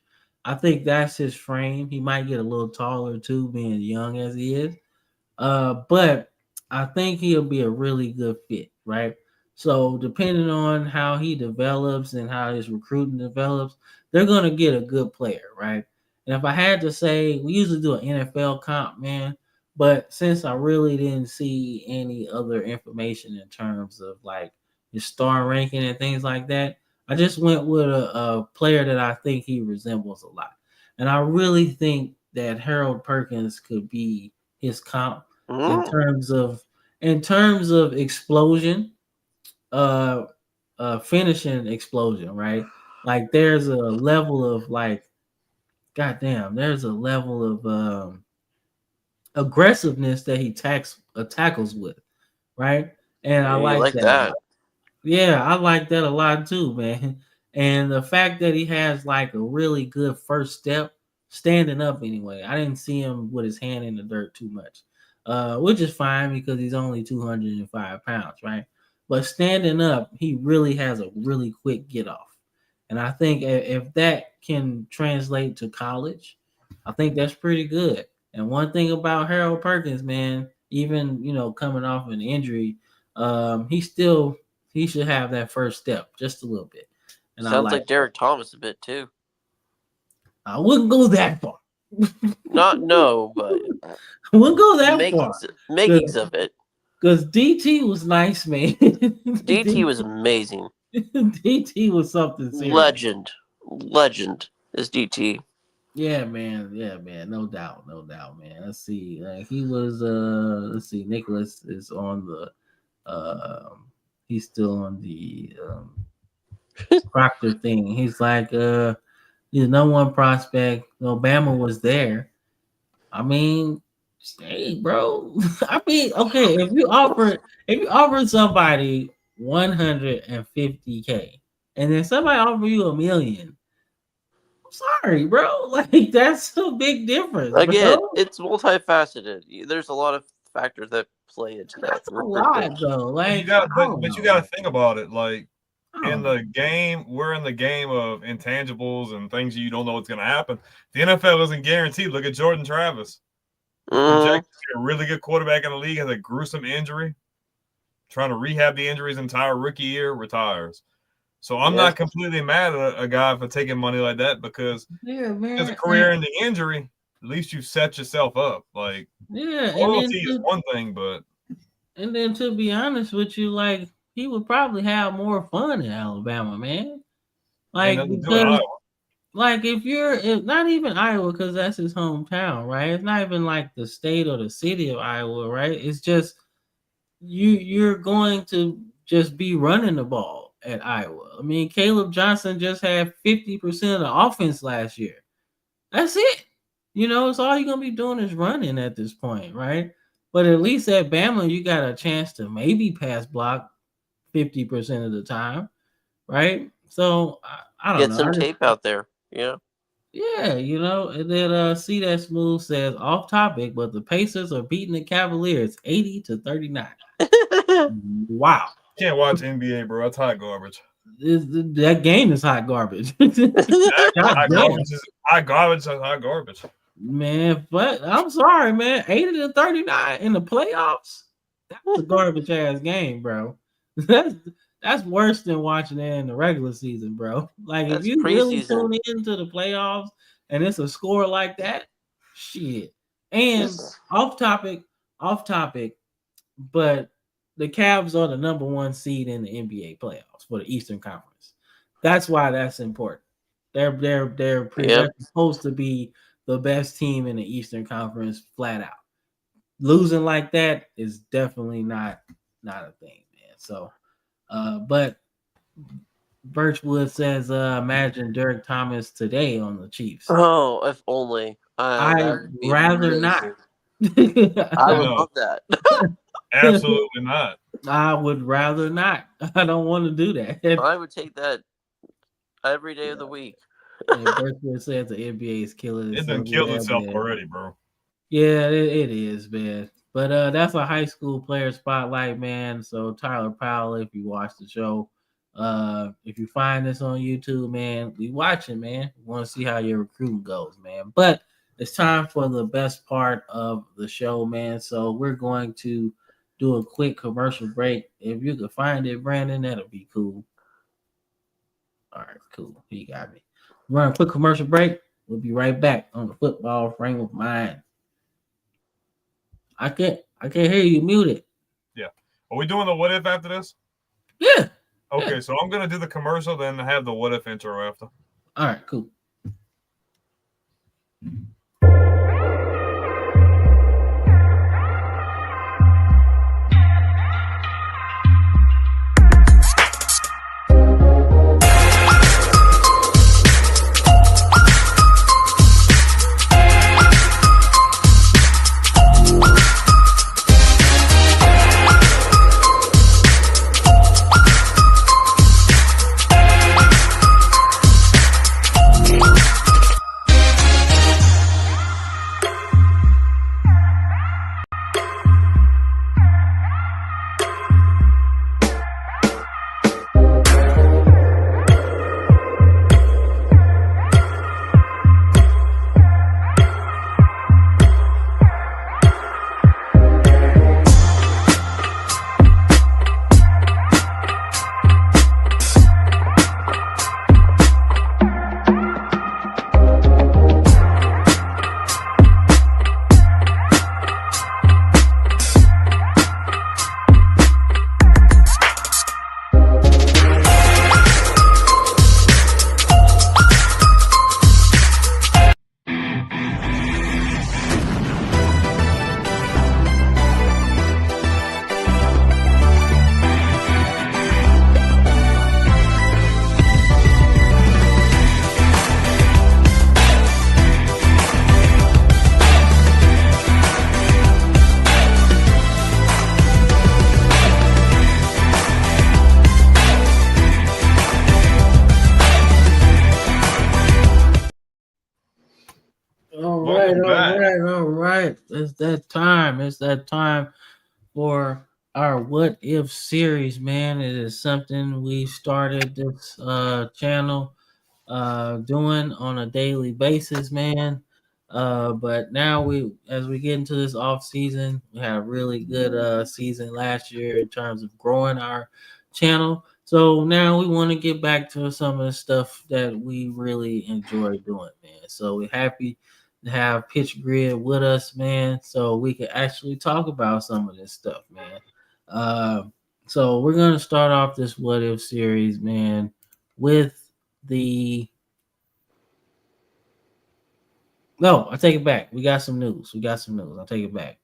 I think that's his frame. He might get a little taller too, being young as he is. But I think he'll be a really good fit, right? So depending on how he develops and how his recruiting develops, they're going to get a good player, right? And if I had to say, we usually do an NFL comp, man. But since I really didn't see any other information in terms of like his star ranking and things like that, I just went with a player that I think he resembles a lot. And I really think that Harold Perkins could be his comp in terms of explosion, finishing explosion, right? Like there's a level of like, goddamn, there's a level of aggressiveness that he tackles with, right? And I like that. Yeah, I like that a lot too, man. And the fact that he has like a really good first step, standing up anyway. I didn't see him with his hand in the dirt too much, which is fine because he's only 205 pounds, right? But standing up, he really has a really quick get off. And I think if that can translate to college, I think that's pretty good. And one thing about Harold Perkins, man, even coming off an injury, he should have that first step just a little bit. And Sounds like Derek Thomas a bit too. I wouldn't go that far. But I wouldn't go that far. Makings of it. Because DT was nice, man. DT was amazing. DT was something serious. Legend is DT. Yeah, man. No doubt, man. Let's see. He was Nicholas is on the he's still on the Proctor thing. He's like he's no one prospect. Bama was there. I mean, hey, bro. I mean, okay, if you offer somebody 150K and then somebody offer you $1 million, sorry, bro. Like that's a big difference. Again, bro. it's multifaceted. There's a lot of factors that play into that. That's a lot, though. Like, you got to think about it. Like in the game, we're in the game of intangibles and things you don't know what's going to happen. The NFL isn't guaranteed. Look at Jordan Travis. Projected to be a really good quarterback in the league, has a gruesome injury. Trying to rehab the injury his entire rookie year, retires. So I'm not completely mad at a guy for taking money like that because his career in the injury, at least you set yourself up. Like, loyalty is one thing, but and then to be honest with you, like he would probably have more fun in Alabama, man. Like because, like if not even Iowa, because that's his hometown, right? It's not even like the state or the city of Iowa, right? It's just you're going to just be running the ball at Iowa. I mean, Caleb Johnson just had 50% of the offense last year. That's it. So all you're going to be doing is running at this point, right? But at least at Bama, you got a chance to maybe pass block 50% of the time, right? So I don't know. Get some tape out there, Yeah, and then See That Smooth says off topic, but the Pacers are beating the Cavaliers 80-39. Wow. Can't watch NBA, bro. That's hot garbage. That game is hot garbage. Hot garbage. Man, but I'm sorry, man. 80-39 in the playoffs. That's a garbage ass game, bro. That's worse than watching it in the regular season, bro. Like if you really tune into the playoffs and it's a score like that, shit. And off topic, but the Cavs are the number 1 seed in the NBA playoffs for the Eastern Conference. That's why that's important. They're supposed to be the best team in the Eastern Conference flat out. Losing like that is definitely not a thing, man. So but Birchwood says imagine Derek Thomas today on the Chiefs. Oh, if only. I'd rather not. I would love that. Absolutely not. I would rather not. I don't want to do that. I would take that every day of the week. Birchwood says the NBA is killing itself. It done killed itself already, bro. Yeah, it is, man. But that's a high school player spotlight, man. So Tyler Powell, if you watch the show, if you find this on YouTube, man, we watching, man. We want to see how your recruiting goes, man. But it's time for the best part of the show, man. So we're going to do a quick commercial break. If you could find it, Brandon, that'll be cool. All right, cool. You got me. Run a quick commercial break. We'll be right back on the Football Frame of Mind. I can't hear you. Muted. Yeah. Are we doing the what if after this? Yeah. Okay, so I'm gonna do the commercial, then have the what if intro after. All right, cool. right. It's that time. It's that time for our What If series, man. It is something we started this channel doing on a daily basis, man. But now as we get into this off season, we had a really good season last year in terms of growing our channel. So now we want to get back to some of the stuff that we really enjoy doing, man. So we're happy to have Pitch Grid with us, man, so we can actually talk about some of this stuff, man. Uh, so we're gonna start off this What If series, man, with the no, I take it back. We got some news. I'll take it back.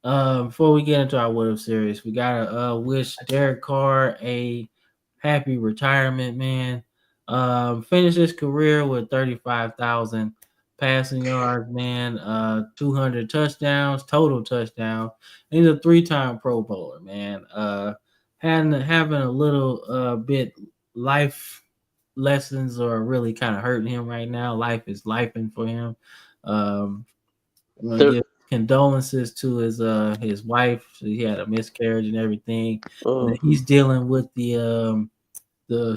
Before we get into our What If series, we gotta wish Derek Carr a happy retirement, man. Finished his career with 35,000 passing yards, man. 200 touchdowns, total touchdowns. He's a 3-time Pro Bowler, man. Having a little bit life lessons are really kind of hurting him right now. Life is lifing for him. I'm gonna give condolences to his wife. He had a miscarriage and everything. And he's dealing with the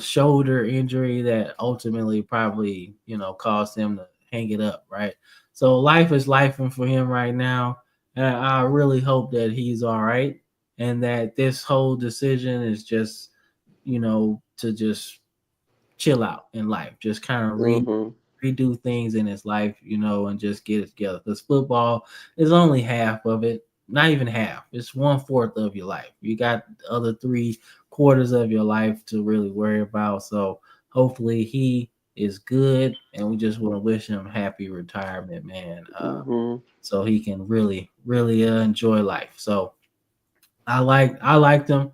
shoulder injury that ultimately probably caused him to hang it up, right? So life is lifing for him right now. And I really hope that he's all right and that this whole decision is just to just chill out in life, just kind of redo things in his life, and just get it together. Because football is only half of it, not even half. It's 1/4 of your life. You got the other 3/4 of your life to really worry about. So hopefully he is good, and we just want to wish him happy retirement, man. So he can really, really enjoy life. So I liked him.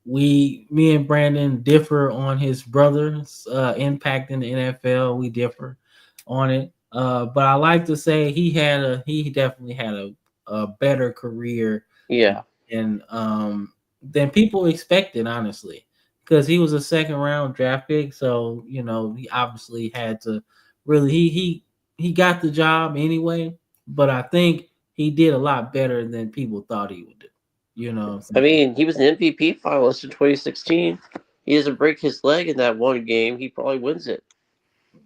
Me and Brandon differ on his brother's impact in the NFL. We differ on it. But I like to say he definitely had a better career. Yeah. And than people expected, honestly. Because he was a 2nd-round draft pick. So, he obviously had to really he got the job anyway. But I think he did a lot better than people thought he would do. I mean, he was an MVP finalist in 2016. He doesn't break his leg in that one game, he probably wins it.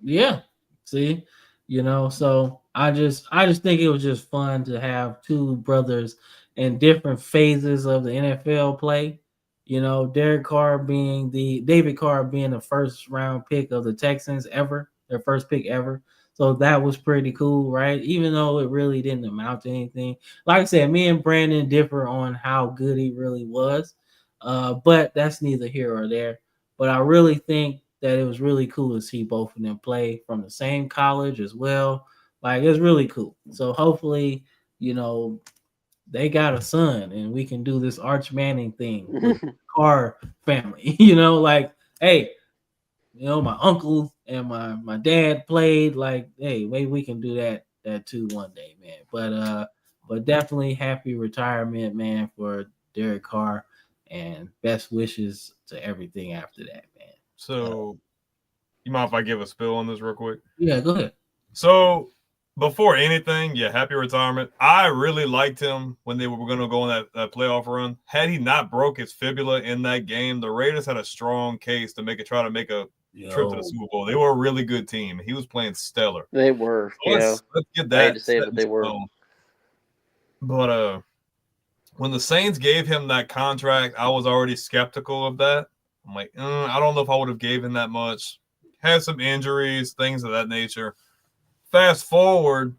Yeah. See, so I just think it was just fun to have two brothers in different phases of the NFL play. David Carr being the 1st-round pick of the Texans ever, their first pick ever. So that was pretty cool, right? Even though it really didn't amount to anything. Like I said, me and Brandon differ on how good he really was. But that's neither here or there. But I really think that it was really cool to see both of them play from the same college as well. Like, it's really cool. So hopefully, they got a son and we can do this Arch Manning thing with the Carr family. Hey, my uncle and my dad played. Like, hey, maybe we can do that too one day, man. But definitely happy retirement, man, for Derek Carr, and best wishes to everything after that, man. So, you mind if I give a spill on this real quick? Yeah, go ahead. So, before anything, happy retirement. I really liked him when they were going to go on that playoff run. Had he not broke his fibula in that game, the Raiders had a strong case to try to make a trip to the Super Bowl. They were a really good team. He was playing stellar. They were. So let's get that. I hate to say that they were. But when the Saints gave him that contract, I was already skeptical of that. I'm like, I don't know if I would have gave him that much. Had some injuries, things of that nature. Fast forward,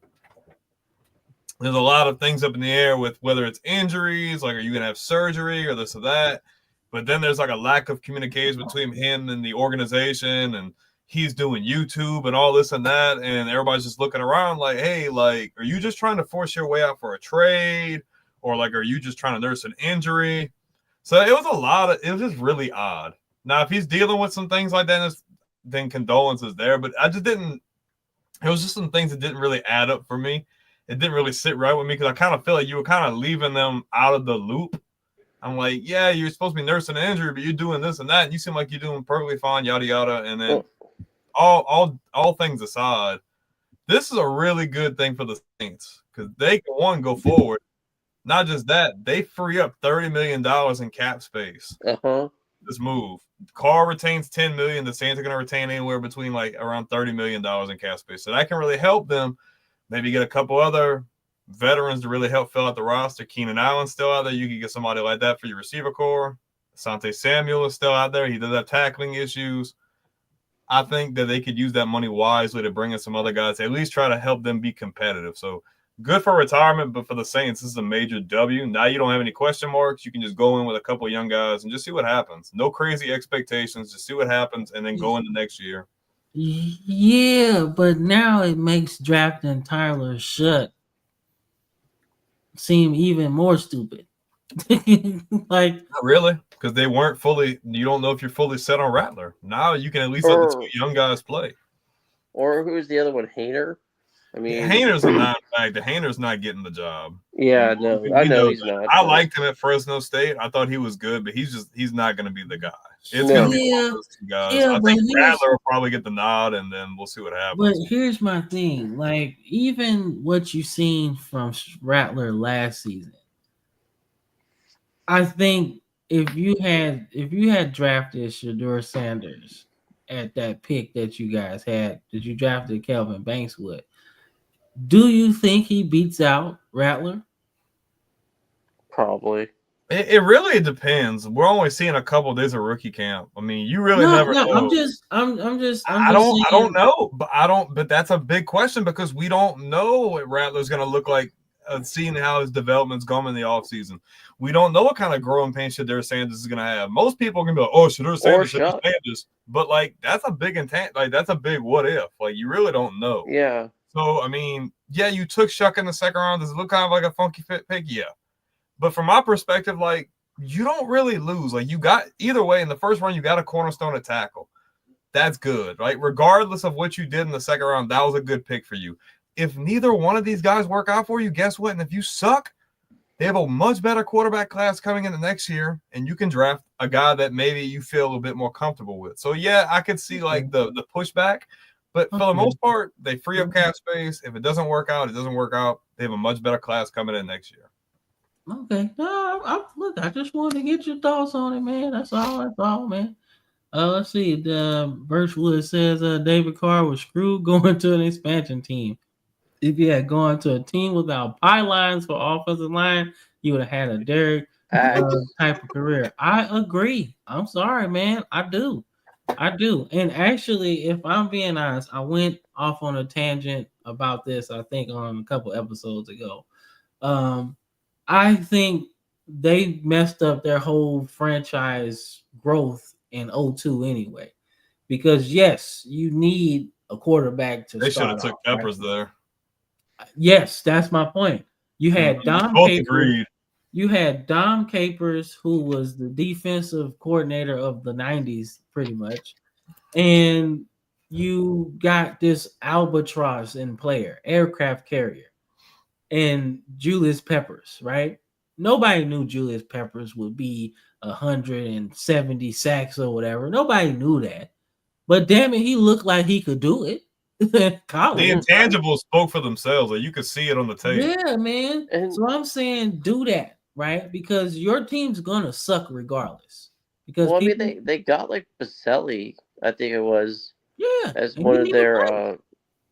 there's a lot of things up in the air with whether it's injuries, like are you going to have surgery or this or that. But then there's like a lack of communication between him and the organization, and he's doing YouTube and all this and that, and everybody's just looking around like, hey, like, are you just trying to force your way out for a trade? Or like, are you just trying to nurse an injury? So it was just really odd. Now, if he's dealing with some things like that, then condolences there. But it was just some things that didn't really add up for me. It didn't really sit right with me because I kind of feel like you were kind of leaving them out of the loop. I'm like, yeah, you're supposed to be nursing an injury, but you're doing this and that. And you seem like you're doing perfectly fine, yada, yada. And then all things aside, this is a really good thing for the Saints because they can, one, go forward. Not just that, they free up $30 million in cap space. This move. Carr retains $10 million. The Saints are going to retain anywhere between like around $30 million in cap space. So that can really help them. Maybe get a couple other veterans to really help fill out the roster. Keenan Allen's still out there. You can get somebody like that for your receiver core. Asante Samuel is still out there. He does have tackling issues. I think that they could use that money wisely to bring in some other guys to at least try to help them be competitive. So good for retirement, but for the Saints, this is a major W. Now you don't have any question marks. You can just go in with a couple of young guys and just see what happens. No crazy expectations. Just see what happens and then go into next year. Yeah, but now it makes drafting Tyler Shutt seem even more stupid. Like, not really, because they weren't fully. You don't know if you're fully set on Rattler. Now you can at least let the two young guys play. Or who's the other one? Hayner. I mean, Hayner's a non-factor. Hayner's not getting the job. Yeah, no, I know he's not. I liked him at Fresno State. I thought he was good, but he's not going to be the guy. It's going to be one of those two guys. I think Rattler will probably get the nod, and then we'll see what happens. But here's my thing: like, even what you seen from Rattler last season, I think if you had drafted Shedeur Sanders at that pick that you guys had, that you drafted Kelvin Banks with, do you think he beats out Rattler? Probably. It really depends. We're only seeing a couple of days of rookie camp. I mean, you really never know. I don't know, but that's a big question because we don't know what Rattler's going to look like. Seeing how his development's gone in the offseason. We don't know what kind of growing pains Shedeur Sanders is going to have. Most people can be like, oh, Shedeur Sanders. But, like, that's a big intent. Like, that's a big what if. Like, you really don't know. Yeah. So, I mean, yeah, you took Shuck in the second round. Does it look kind of like a funky fit pick? Yeah. But from my perspective, like, you don't really lose. Like, you got – either way, in the first round, you got a cornerstone at tackle. That's good, right? Regardless of what you did in the second round, that was a good pick for you. If neither one of these guys work out for you, guess what? And if you suck, they have a much better quarterback class coming in the next year, and you can draft a guy that maybe you feel a little bit more comfortable with. So, yeah, I could see, like, the pushback. But for the most part, they free up cap space. If it doesn't work out, it doesn't work out. They have a much better class coming in next year. Okay. No, look, I just wanted to get your thoughts on it, man. That's all, man. Let's see. Birchwood says David Carr was screwed going to an expansion team. If you had gone to a team without pylons for offensive line, you would have had a Derek type of career. I agree. I'm sorry, man. I do. And actually, if I'm being honest, I went off on a tangent about this, I think, on a couple episodes ago. I think they messed up their whole franchise growth in 2002 anyway. Because, yes, you need a quarterback to They should have took Peppers there. Yes, that's my point. You had Dom Both Capers. agreed. You had Dom Capers, who was the defensive coordinator of the 90s, pretty much. And you got this albatross in player, aircraft carrier, and Julius Peppers, right? Nobody knew Julius Peppers would be 170 sacks or whatever. Nobody knew that. But damn it, he looked like he could do it. The intangibles spoke for themselves. Like, you could see it on the tape. Yeah, man. So I'm saying do that, right? Because your team's gonna suck regardless. Because I mean, they got like Baselli, I think it was, as and one of their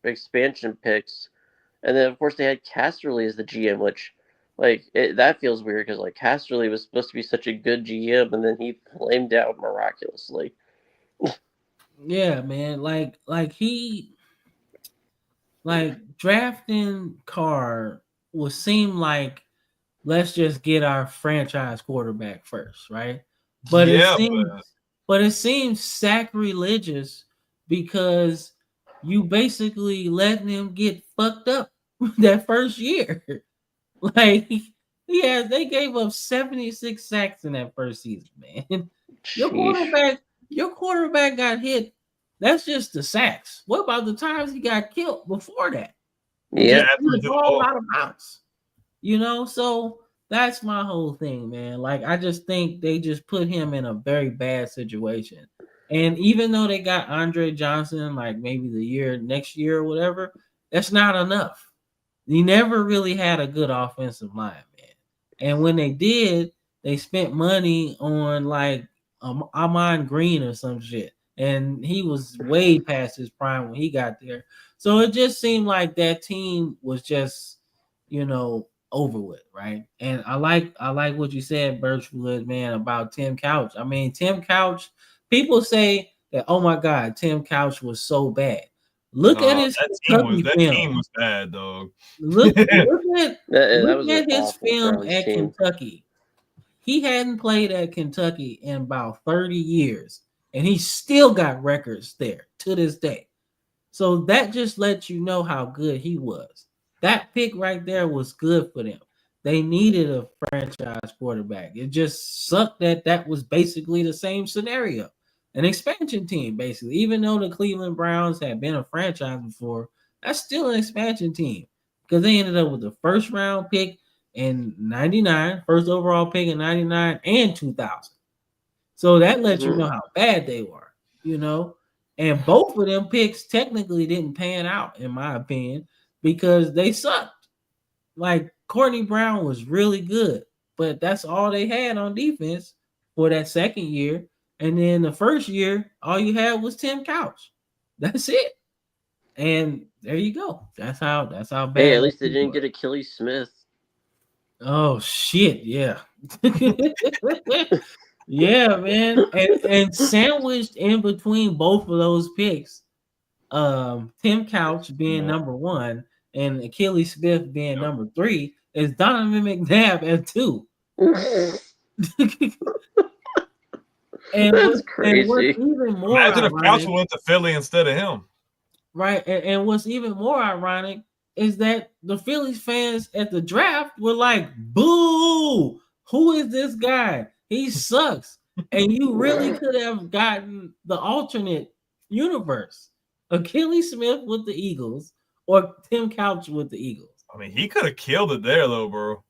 expansion picks, and then of course they had Casterly as the GM, which that feels weird because like Casterly was supposed to be such a good GM, and then he flamed out miraculously. Yeah, man. Like drafting Carr will seem like let's just get our franchise quarterback first, right? But it seems sacrilegious because you basically letting him get fucked up that first year. Like they gave up 76 sacks in that first season, man. Your quarterback got hit. That's just the sacks. What about the times he got killed before that? Yeah, all out of bounds. So that's my whole thing, man. Like, I just think they just put him in a very bad situation. And even though they got Andre Johnson, like maybe next year or whatever, That's not enough. He never really had a good offensive line, man. And when they did, they spent money on like Amon Green or some shit. And he was way past his prime when he got there. So it just seemed like that team was just, over with, right? And I like what you said, Birchwood, man, about Tim Couch. I mean, Tim Couch, people say that, oh my God, Tim Couch was so bad. Look at his Kentucky that film. team was bad, dog. Look at was his film Browns at team. Kentucky. He hadn't played at Kentucky in about 30 years, and he still got records there to this day. So that just lets you know how good he was. That pick right there was good for them. They needed a franchise quarterback. It just sucked that was basically the same scenario. An expansion team, basically. Even though the Cleveland Browns had been a franchise before, that's still an expansion team because they ended up with the first round pick in 99, first overall pick in 99 and 2000. So that lets you know how bad they were, And both of them picks technically didn't pan out, in my opinion, because they sucked. Like Courtney Brown was really good, but that's all they had on defense for that second year. And then the first year, all you had was Tim Couch. That's it. And there you go. That's how bad. Hey, at least they didn't get Achilles Smith. Oh shit, yeah. Yeah, man. And sandwiched in between both of those picks, Tim Couch being number 1 and Achilles Smith being number 3 is Donovan McNabb at 2. And That's crazy. And what's even more Imagine if ironic, Couch went to Philly instead of him. Right. And what's even more ironic is that the Phillies fans at the draft were like, boo, who is this guy? He sucks. And you really could have gotten the alternate universe. Achilles Smith with the Eagles or Tim Couch with the Eagles. I mean, he could have killed it there, though, bro.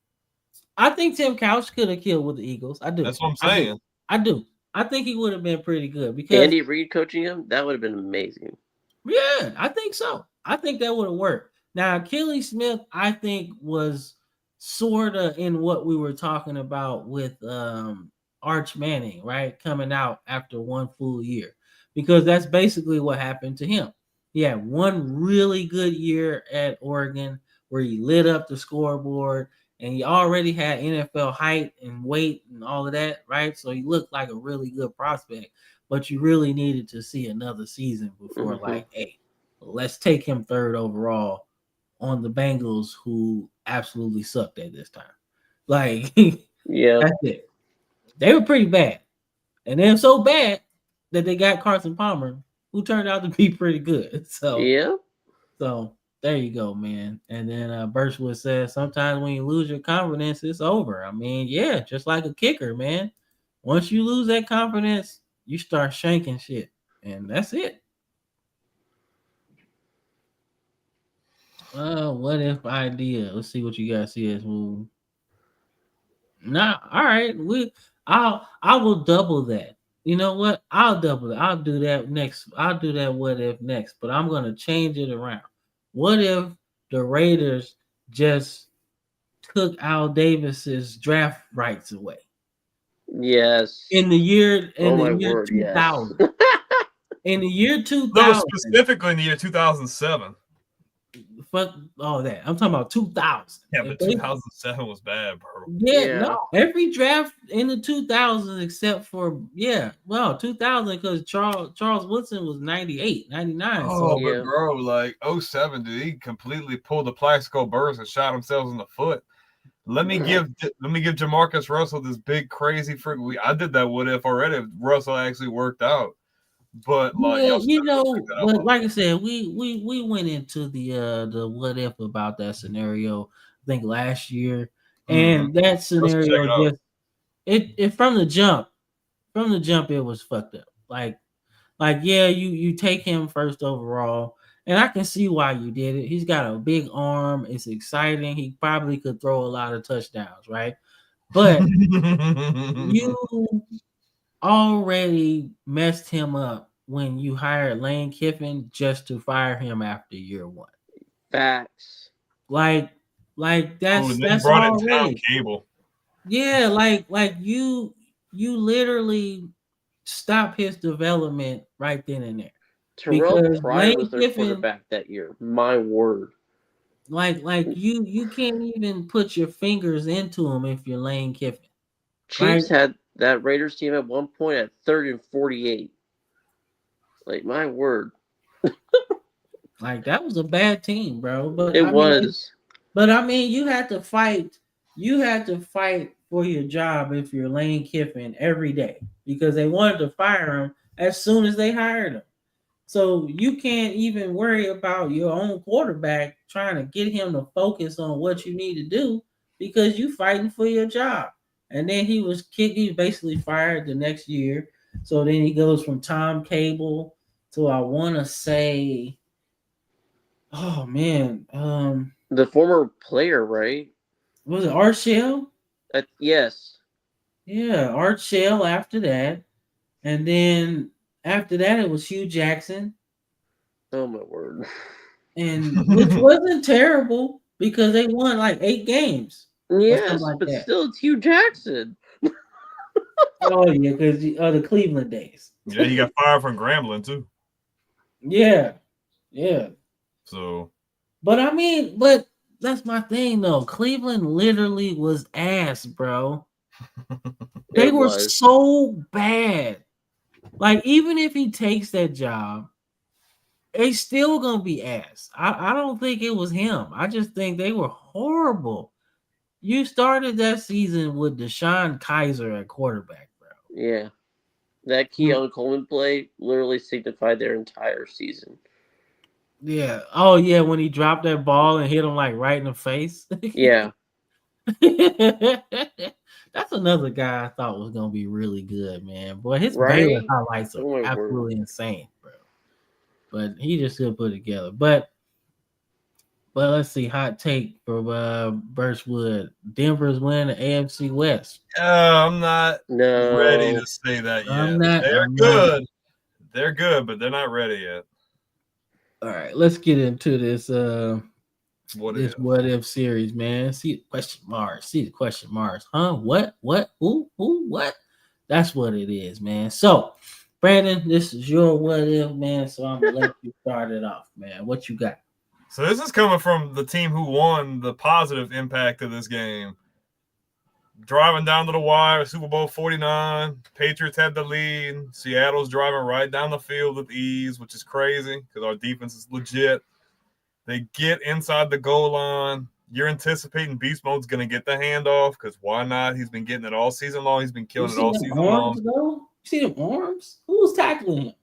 I think Tim Couch could have killed with the Eagles. I do. That's what I'm saying. I do. I think he would have been pretty good because Andy Reid coaching him, that would have been amazing. Yeah, I think so. I think that would have worked. Now, Achilles Smith, I think, was sort of in what we were talking about with Arch Manning, right? Coming out after one full year. Because that's basically what happened to him. He had one really good year at Oregon where he lit up the scoreboard and he already had NFL height and weight and all of that, right? So he looked like a really good prospect. But you really needed to see another season before, like, hey, let's take him 3rd overall on the Bengals, who absolutely sucked at this time. Like, yeah, that's it. They were pretty bad. And they're so bad that they got Carson Palmer, who turned out to be pretty good. So, yeah. So there you go, man. And then Birchwood says, sometimes when you lose your confidence, it's over. I mean, yeah, just like a kicker, man. Once you lose that confidence, you start shanking shit, and that's it. What if idea? Let's see what you guys see as move. Nah, all right. I will double that. You know what? I'll double it. I'll do that next. I'll do that what if next, but I'm gonna change it around. What if the Raiders just took Al Davis's draft rights away? Yes. In the year 2000. Yes. In the year 2000. No, specifically in the year 2007. Fuck all that. I'm talking about 2000. Yeah, but 2007 was bad, bro. Yeah, no. Every draft in the 2000s except for 2000 because Charles Woodson was 98, 99. Oh, but bro, like 07, dude, he completely pulled the Plaxico Burress and shot himself in the foot. Let me give Jamarcus Russell this big crazy freak. I did that what if already if Russell actually worked out. But like but like I said, we went into the what if about that scenario, I think last year. And that scenario just it from the jump it was fucked up. Like you take him 1st overall. And I can see why you did it. He's got a big arm. It's exciting. He probably could throw a lot of touchdowns, right? But you already messed him up when you hired Lane Kiffin just to fire him after year 1. Facts. Like Oh, that's and they that's brought in Town already. Cable. Yeah, like you literally stop his development right then and there. Terrell Because Pryor was Lane their Kiffin, quarterback that year. My word. like you can't even put your fingers into him if you're Lane Kiffin. Chiefs Right? had that Raiders team at one point at 3rd and 48. Like, my word. Like that was a bad team, bro. It was. I mean, you had to fight. You had to fight for your job if you're Lane Kiffin every day because they wanted to fire him as soon as they hired him. So you can't even worry about your own quarterback trying to get him to focus on what you need to do because you fighting for your job. And then he was kicked. He was basically fired the next year. So then he goes from Tom Cable to I want to say, oh man, The former player, right? was it Art Shell? Yes. Yeah, Art Shell after that. And then after that, it was Hugh Jackson. Oh, my word. And which wasn't terrible because they won like 8 games or something Yes, like but that. still, it's Hugh Jackson. Oh yeah, because the Cleveland days. Yeah, he got fired from Grambling too. Yeah. So, But I mean, but that's my thing though. Cleveland literally was ass, bro. They were so bad. Like even if he takes that job, it's still gonna be ass. I don't think it was him. I just think they were horrible. You started that season with Deshaun Kaiser at quarterback, bro. Yeah. That Keon Coleman play literally signified their entire season. Yeah. Oh yeah, when he dropped that ball and hit him like right in the face. Yeah. That's another guy I thought was gonna be really good, man. Boy, his Right? Baylor highlights are Oh, my absolutely word. insane, bro. But he just couldn't put it together. But let's see, hot take for Birchwood. Denver's winning the AFC West. I'm not ready No. to say that I'm yet. not. They're I'm not. good. They're good, but they're not ready yet. All right, let's get into this. What This if? what if series, man. See the question marks. See the question marks. Huh? What? What? Who? What? That's what it is, man. So, Brandon, this is your what if, man. So I'm gonna let you start it off, man. What you got? So this is coming from the team who won the positive impact of this game. Driving down to the wire, Super Bowl 49. Patriots had the lead. Seattle's driving right down the field with ease, which is crazy because our defense is legit. They get inside the goal line. You're anticipating Beast Mode's going to get the handoff because why not? He's been getting it all season long. He's been killing it all season long. You see them arms? Who was tackling him?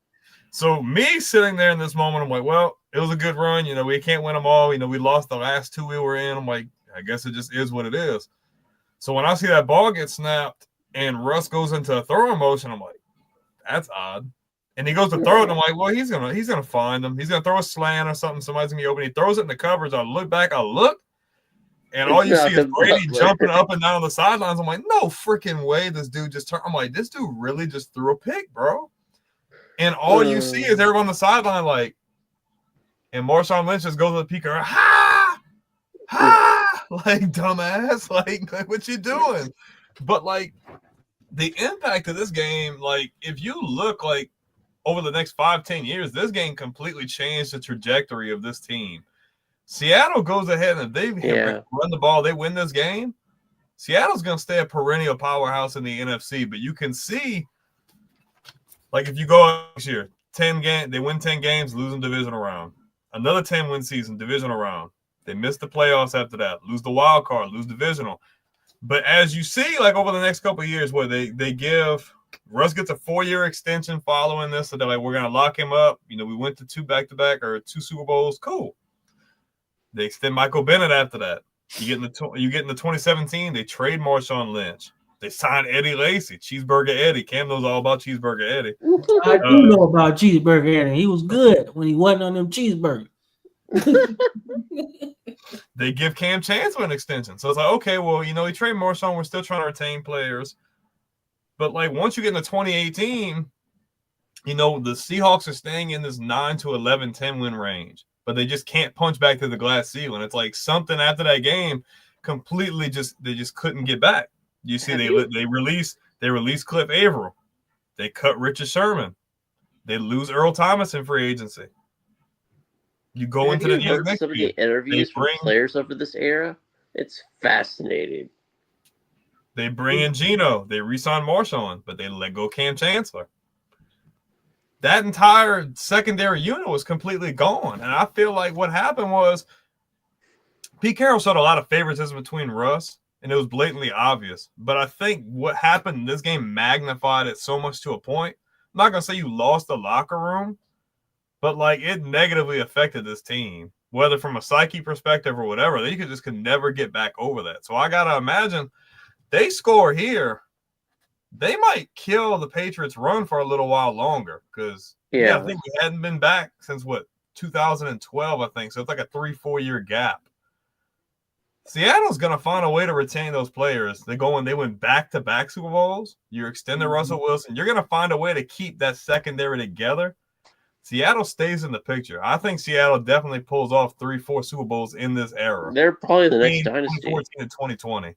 So me sitting there in this moment, I'm like, well, it was a good run. You know, we can't win them all. You know, we lost the last 2 we were in. I'm like, I guess it just is what it is. So when I see that ball get snapped and Russ goes into a throwing motion, I'm like, that's odd. And he goes to throw it, and I'm like, well, he's gonna find him. He's gonna throw a slant or something. Somebody's gonna be open. He throws it in the coverage. I look back, and all you see is Brady jumping up and down the sidelines. I'm like, no freaking way this dude just turned. I'm like, this dude really just threw a pick, bro. And all you see is everyone on the sideline, like, and Marshawn Lynch just goes to the peaker, ha, like dumbass, like what you doing? But like the impact of this game, like if you look like over the next 5-10 years, this game completely changed the trajectory of this team. Seattle goes ahead and if they run the ball, they win this game. Seattle's going to stay a perennial powerhouse in the NFC, but you can see, like if you go next year, 10 games, they win 10 games, losing divisional round. Another 10-win season, divisional round. They miss the playoffs after that, lose the wild card, lose divisional. But as you see, like over the next couple of years, where they give Russ gets a 4-year extension following this, so they're like, we're gonna lock him up. You know, we went to 2 back-to-back or 2 Super Bowls, cool. They extend Michael Bennett after that. You get in the 2017, they trade Marshawn Lynch. They signed Eddie Lacy, Cheeseburger Eddie. Cam knows all about Cheeseburger Eddie. I do know about Cheeseburger Eddie. He was good when he wasn't on them cheeseburgers. They give Cam Chancellor an extension. So it's like, okay, well, you know, he traded Marshawn. We're still trying to retain players. But, like, once you get into 2018, you know, the Seahawks are staying in this 9 to 11, 10-win range. but they just can't punch back to the glass ceiling. It's like something after that game completely they just couldn't get back. You see, they released Cliff Averill, they cut Richard Sherman, they lose Earl Thomas in free agency. You go into the heard next some of year, the interviews from players over this era. It's fascinating. They bring in Geno, they re-sign Marshawn, but they let go Cam Chancellor. That entire secondary unit was completely gone. And I feel like what happened was Pete Carroll showed a lot of favoritism between Russ, and it was blatantly obvious. But I think what happened in this game magnified it so much to a point. I'm not going to say you lost the locker room, but like it negatively affected this team, whether from a psyche perspective or whatever. They could never get back over that. So I got to imagine they score here, they might kill the Patriots' run for a little while longer because I think we hadn't been back since 2012, I think. So it's like a 3-4 year gap. Seattle's gonna find a way to retain those players. They went back-to-back Super Bowls. You're extending Russell Wilson. You're gonna find a way to keep that secondary together. Seattle stays in the picture. I think Seattle definitely pulls off 3-4 Super Bowls in this era. They're probably the next dynasty. 2014 and 2020.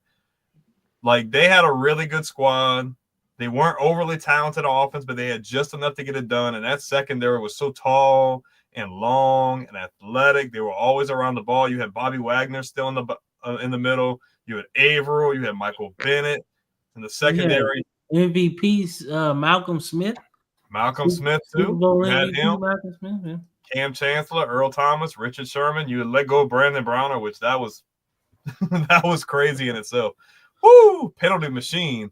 Like they had a really good squad. They weren't overly talented on offense, but they had just enough to get it done. And that secondary was so tall and long and athletic. They were always around the ball. You had Bobby Wagner still in the middle. You had Averill. You had Michael Bennett in the secondary. MVP's Malcolm Smith. Malcolm Smith too. You had him. Malcolm Smith, yeah. Cam Chancellor, Earl Thomas, Richard Sherman. You would let go of Brandon Browner, which that was that was crazy in itself. Woo! Penalty machine.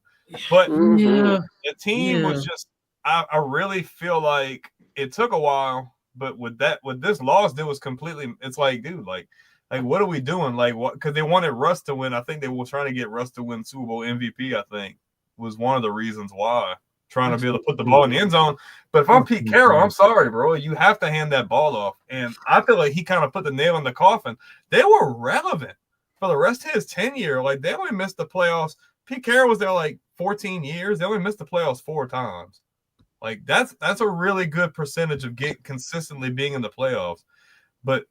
But the team was just I really feel like it took a while, but with this loss, it was completely it's like, dude, like what are we doing? Like what because they wanted Russ to win. I think they were trying to get Russ to win Super Bowl MVP, I think, was one of the reasons why. Trying to be able to put the ball in the end zone. But if I'm Pete Carroll, I'm sorry, bro. You have to hand that ball off. And I feel like he kind of put the nail in the coffin. They were relevant for the rest of his tenure. Like they only missed the playoffs. Pete Carroll was there like 14 years. They only missed the playoffs 4 times. Like that's a really good percentage of consistently being in the playoffs. But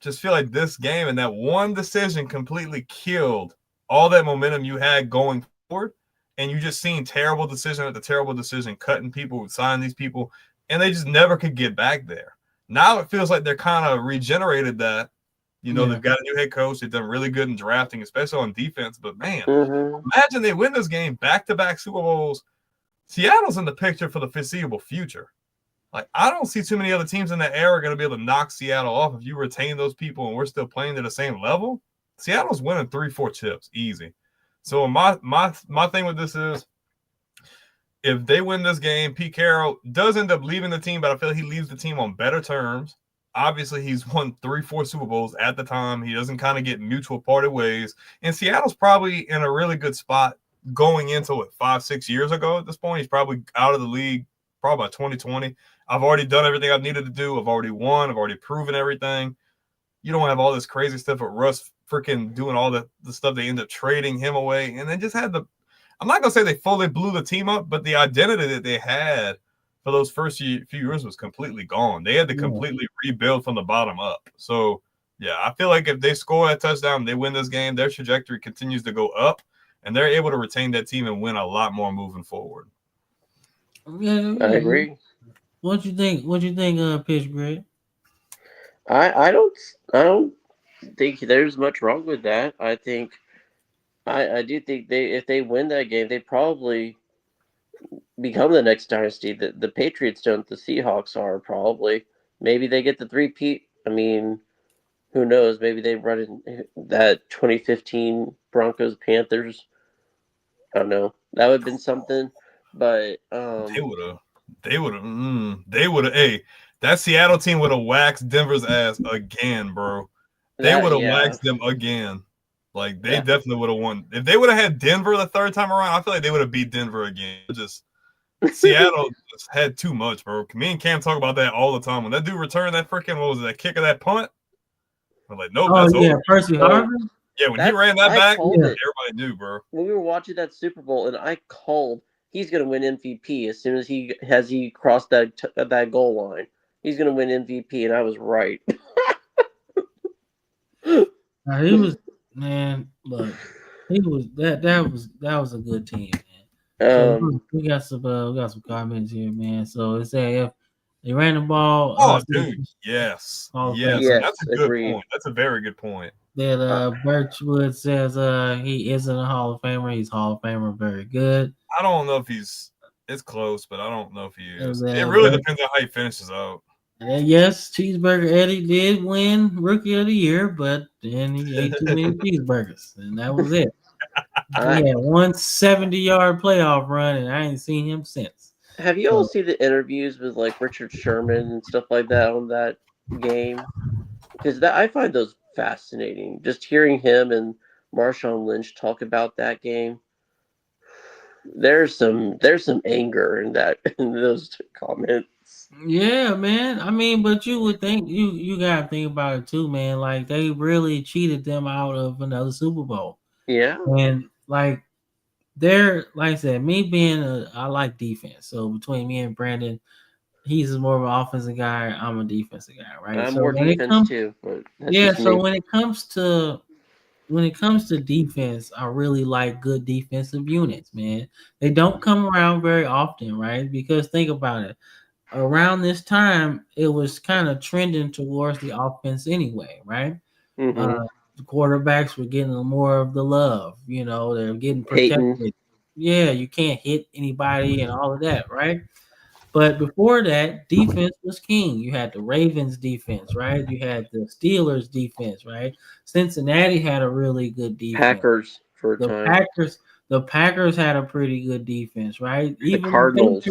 just feel like this game and that one decision completely killed all that momentum you had going forward. And you just seen terrible decision after terrible decision, cutting people, signing these people, and they just never could get back there. Now it feels like they're kind of regenerated that. You know, they've got a new head coach. They've done really good in drafting, especially on defense. But, man, imagine they win this game, back-to-back Super Bowls. Seattle's in the picture for the foreseeable future. Like, I don't see too many other teams in that era going to be able to knock Seattle off. If you retain those people and we're still playing to the same level, Seattle's winning 3-4 chips, easy. So my thing with this is if they win this game, Pete Carroll does end up leaving the team, but I feel he leaves the team on better terms. Obviously, he's won 3-4 Super Bowls at the time. He doesn't kind of get mutual parted ways. And Seattle's probably in a really good spot going into 5-6 years ago at this point. He's probably out of the league probably by 2020. I've already done everything I've needed to do. I've already won. I've already proven everything. You don't have all this crazy stuff with Russ freaking doing all the stuff. They end up trading him away. And they just had I'm not going to say they fully blew the team up, but the identity that they had for those first few years was completely gone. They had to completely rebuild from the bottom up. So, yeah, I feel like if they score a touchdown, they win this game, their trajectory continues to go up, and they're able to retain that team and win a lot more moving forward. Yeah. I agree. What you think, Pittsburgh? I don't think there's much wrong with that. I think I do think if they win that game, they probably become the next dynasty. The Patriots don't. The Seahawks are probably. Maybe they get the 3-peat. I mean, who knows? Maybe they run in that 2015 Broncos Panthers. I don't know. That would have been something. But they would have. Hey, that Seattle team would have waxed Denver's ass again, bro. They would have waxed them again. Like they definitely would have won. If they would have had Denver the third time around, I feel like they would have beat Denver again. Just Seattle just had too much, bro. Me and Cam talk about that all the time. When that dude returned that freaking that kick of that punt, we're like, nope, that's over. Percy Harvin. Yeah, when he ran that back, everybody knew, bro. When we were watching that Super Bowl, and I called, he's gonna win MVP as soon as he crossed that goal line. He's gonna win MVP, and I was right. He was, man. Look, he was that was a good team, man. So we got some comments here, man. So it said if they ran the ball, Oh, dude, yes, Hall of yes, Fame. Yes, that's a good agreed. point. That's a very good point. That Birchwood says he isn't a Hall of Famer. He's Hall of Famer, very good. I don't know if he's. It's close, but I don't know if he is. And, It really depends on how he finishes out. And yes, Cheeseburger Eddie did win Rookie of the Year, but then he ate too many cheeseburgers, and that was it. He had one 70-yard playoff run, and I ain't seen him since. Have you all seen the interviews with like Richard Sherman and stuff like that on that game? Because I find those fascinating. Just hearing him and Marshawn Lynch talk about that game. There's some anger in those comments. Yeah, man. I mean, but you would think you gotta think about it too, man. Like they really cheated them out of another Super Bowl. Yeah. And like like I said, me being I like defense. So between me and Brandon, he's more of an offensive guy. I'm a defensive guy, right? I'm so more defense too. But yeah. So when it comes to defense, I really like good defensive units, man. They don't come around very often, right? Because think about it. Around this time, it was kind of trending towards the offense anyway, right? Mm-hmm. The quarterbacks were getting more of the love. You know, they're getting protected. Peyton. Yeah, you can't hit anybody and all of that, right? But before that, defense was king. You had the Ravens defense, right? You had the Steelers defense, right? Cincinnati had a really good defense. Packers for a time. The Packers had a pretty good defense, right? The Cardinals.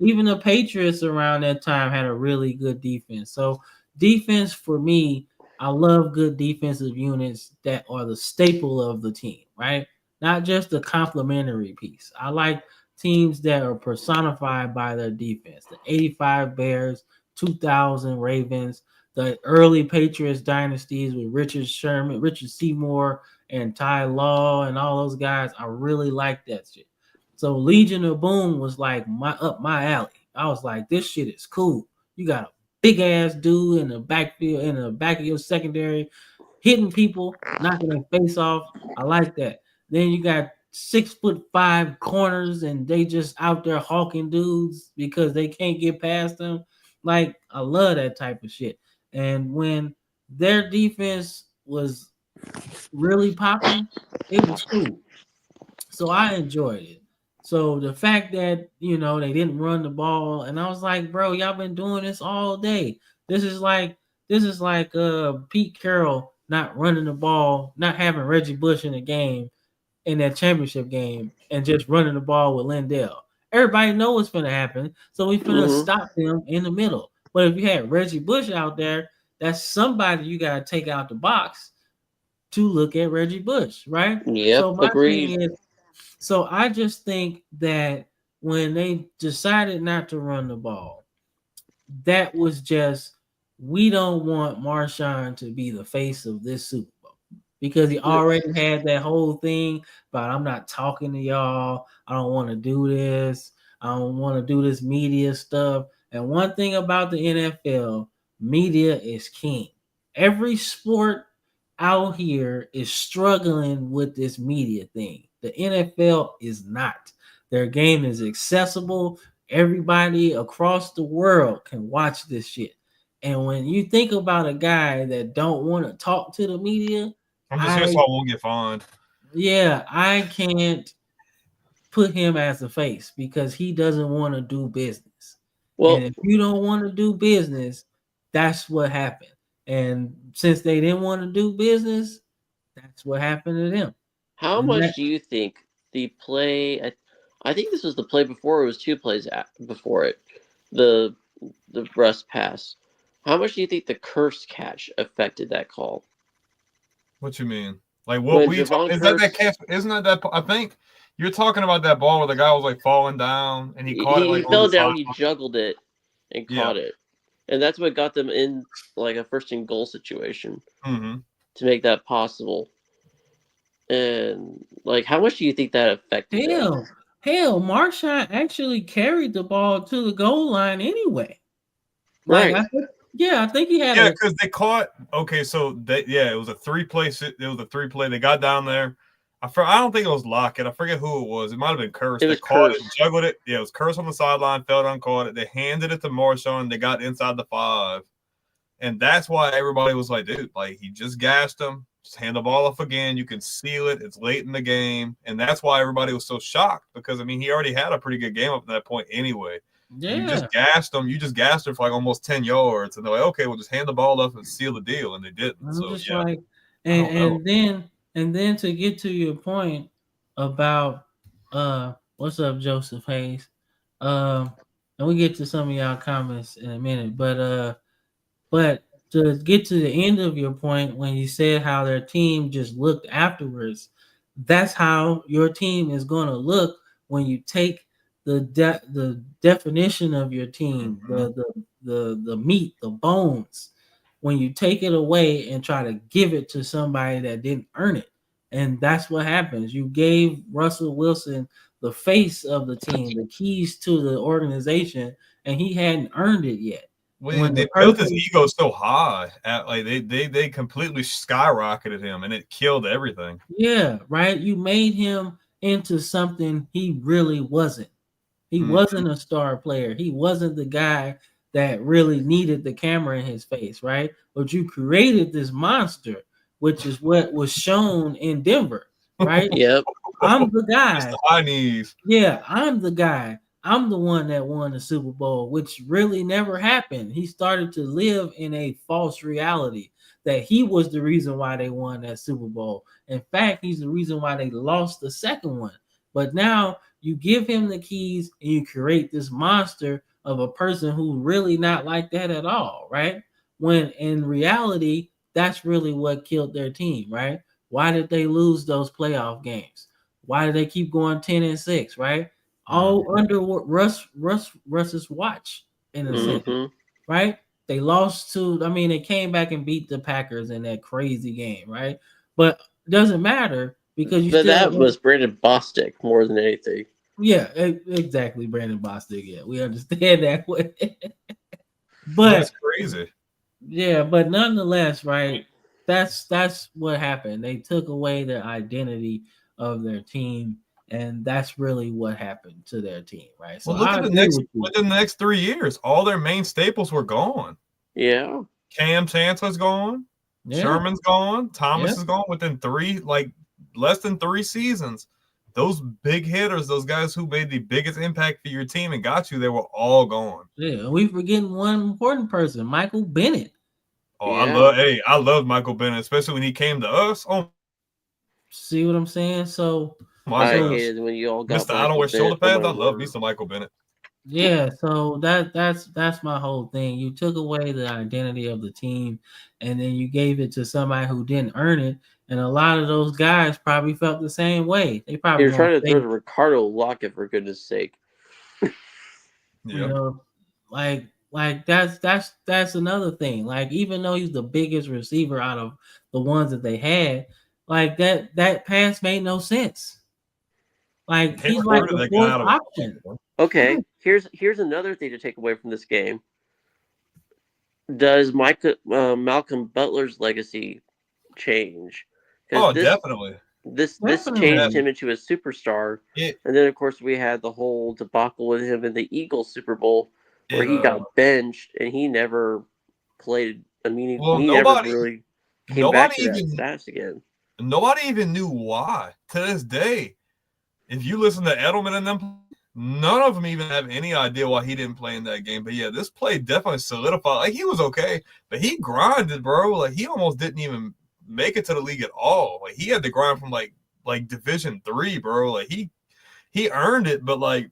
Even the Patriots around that time had a really good defense. So defense for me, I love good defensive units that are the staple of the team, right? Not just the complementary piece. I like teams that are personified by their defense. The 85 Bears, 2000 Ravens, the early Patriots dynasties with Richard Sherman, Richard Seymour, and Ty Law and all those guys. I really like that shit. So Legion of Boom was like up my alley. I was like, this shit is cool. You got a big ass dude in the backfield, in the back of your secondary, hitting people, knocking their face off. I like that. Then you got 6'5" corners, and they just out there hawking dudes because they can't get past them. Like, I love that type of shit. And when their defense was really popping, it was cool. So I enjoyed it. So the fact that, they didn't run the ball, and I was like, bro, y'all been doing this all day. This is like Pete Carroll not running the ball, not having Reggie Bush in the game, in that championship game, and just running the ball with Lindell. Everybody know what's going to happen, so we finna stop them in the middle. But if you had Reggie Bush out there, that's somebody you got to take out the box to look at Reggie Bush, right? Yep, so agreed. So I just think that when they decided not to run the ball, that was just, we don't want Marshawn to be the face of this Super Bowl because he already had that whole thing about, I'm not talking to y'all. I don't want to do this. I don't want to do this media stuff. And one thing about the NFL, media is king. Every sport out here is struggling with this media thing. The NFL is not. Their game is accessible. Everybody across the world can watch this shit. And when you think about a guy that don't want to talk to the media, I'm just here so I won't get fined. Yeah, I can't put him as a face because he doesn't want to do business. Well, and if you don't want to do business, that's what happened. And since they didn't want to do business, that's what happened to them. How much do you think the play? I think this was the play before. It was two plays before it. The Russ pass. How much do you think the curse catch affected that call? What you mean? Like what we talk, is that catch? Isn't that I think you're talking about that ball where the guy was like falling down and he caught it. Like, he fell down. He juggled it and caught it. And that's what got them in like a first and goal situation to make that possible. And like, how much do you think that affected them? Hell, Marshawn actually carried the ball to the goal line anyway. Right. Like, Yeah, I think he had Yeah, a because they caught. Okay, so it was a 3-play. It was a 3-play. They got down there. I don't think it was Lockett. I forget who it was. It might have been Curse. It They was caught Curse. it, juggled it. Yeah, it was Curse on the sideline, fell down, caught it. They handed it to Marshawn. They got inside the 5. And that's why everybody was like, dude, like he just gassed him. Just hand the ball off again. You can seal it. It's late in the game. And that's why everybody was so shocked because, I mean, he already had a pretty good game up to that point anyway. You just gassed them. You just gassed her for like almost 10 yards. And they're like, okay, well, just hand the ball up and seal the deal. And they didn't. I'm So, just yeah. like, I don't know. and then to get to your point about what's up, Joseph Hayes? And we get to some of y'all comments in a minute, but to get to the end of your point when you said how their team just looked afterwards, that's how your team is going to look when you take the definition of your team, the meat, the bones, when you take it away and try to give it to somebody that didn't earn it. And that's what happens. You gave Russell Wilson the face of the team, the keys to the organization, and he hadn't earned it yet. Well, they built his ego so high, like they completely skyrocketed him, and it killed everything. Yeah, right. You made him into something he really wasn't. He wasn't a star player. He wasn't the guy that really needed the camera in his face, right? But you created this monster, which is what was shown in Denver, right? Yep. I'm the guy. Just the high knees. Yeah, I'm the guy. I'm the one that won the Super Bowl, which really never happened. He started to live in a false reality that he was the reason why they won that Super Bowl. In fact, he's the reason why they lost the second one. But now you give him the keys and you create this monster of a person who's really not like that at all, right? When in reality, that's really what killed their team, right? Why did they lose those playoff games? Why did they keep going 10-6, right? All under Russ's watch, in a sense, right? They lost to, I mean, they came back and beat the Packers in that crazy game, right? But it doesn't matter because that was Brandon Bostic more than anything. Yeah, exactly, Brandon Bostic. Yeah, we understand that way. But that's crazy. Yeah, but nonetheless, right? That's what happened. They took away the identity of their team, and that's really what happened to their team, right? So well, look at the next 3 years. All their main staples were gone. Yeah. Cam Chancellor's gone. Yeah. Sherman's gone. Thomas is gone within less than 3 seasons. Those big hitters, those guys who made the biggest impact for your team and got you, they were all gone. Yeah, we forgetting one important person, Michael Bennett. Oh, I love Michael Bennett, especially when he came to us. Oh, see what I'm saying? So I hated when you all got Mr. I don't wear shoulder pads. I love me some Michael Bennett. Yeah, so that's my whole thing. You took away the identity of the team, and then you gave it to somebody who didn't earn it. And a lot of those guys probably felt the same way. They probably You're trying to throw to Ricardo Lockett for goodness sake. You know, like that's another thing. Like even though he's the biggest receiver out of the ones that they had, like that pass made no sense. Like he's like the fourth option. Okay, here's another thing to take away from this game. Does Malcolm Butler's legacy change? Definitely. This changed him into a superstar. And then of course we had the whole debacle with him in the Eagles Super Bowl where he got benched and he never played a meaningful. He never really came back to that status again. Nobody even knew why. To this day, if you listen to Edelman and them, none of them even have any idea why he didn't play in that game. But yeah, this play definitely solidified. Like he was okay, but he grinded, bro. Like he almost didn't even make it to the league at all. Like he had to grind from like Division III, bro. Like he earned it, but like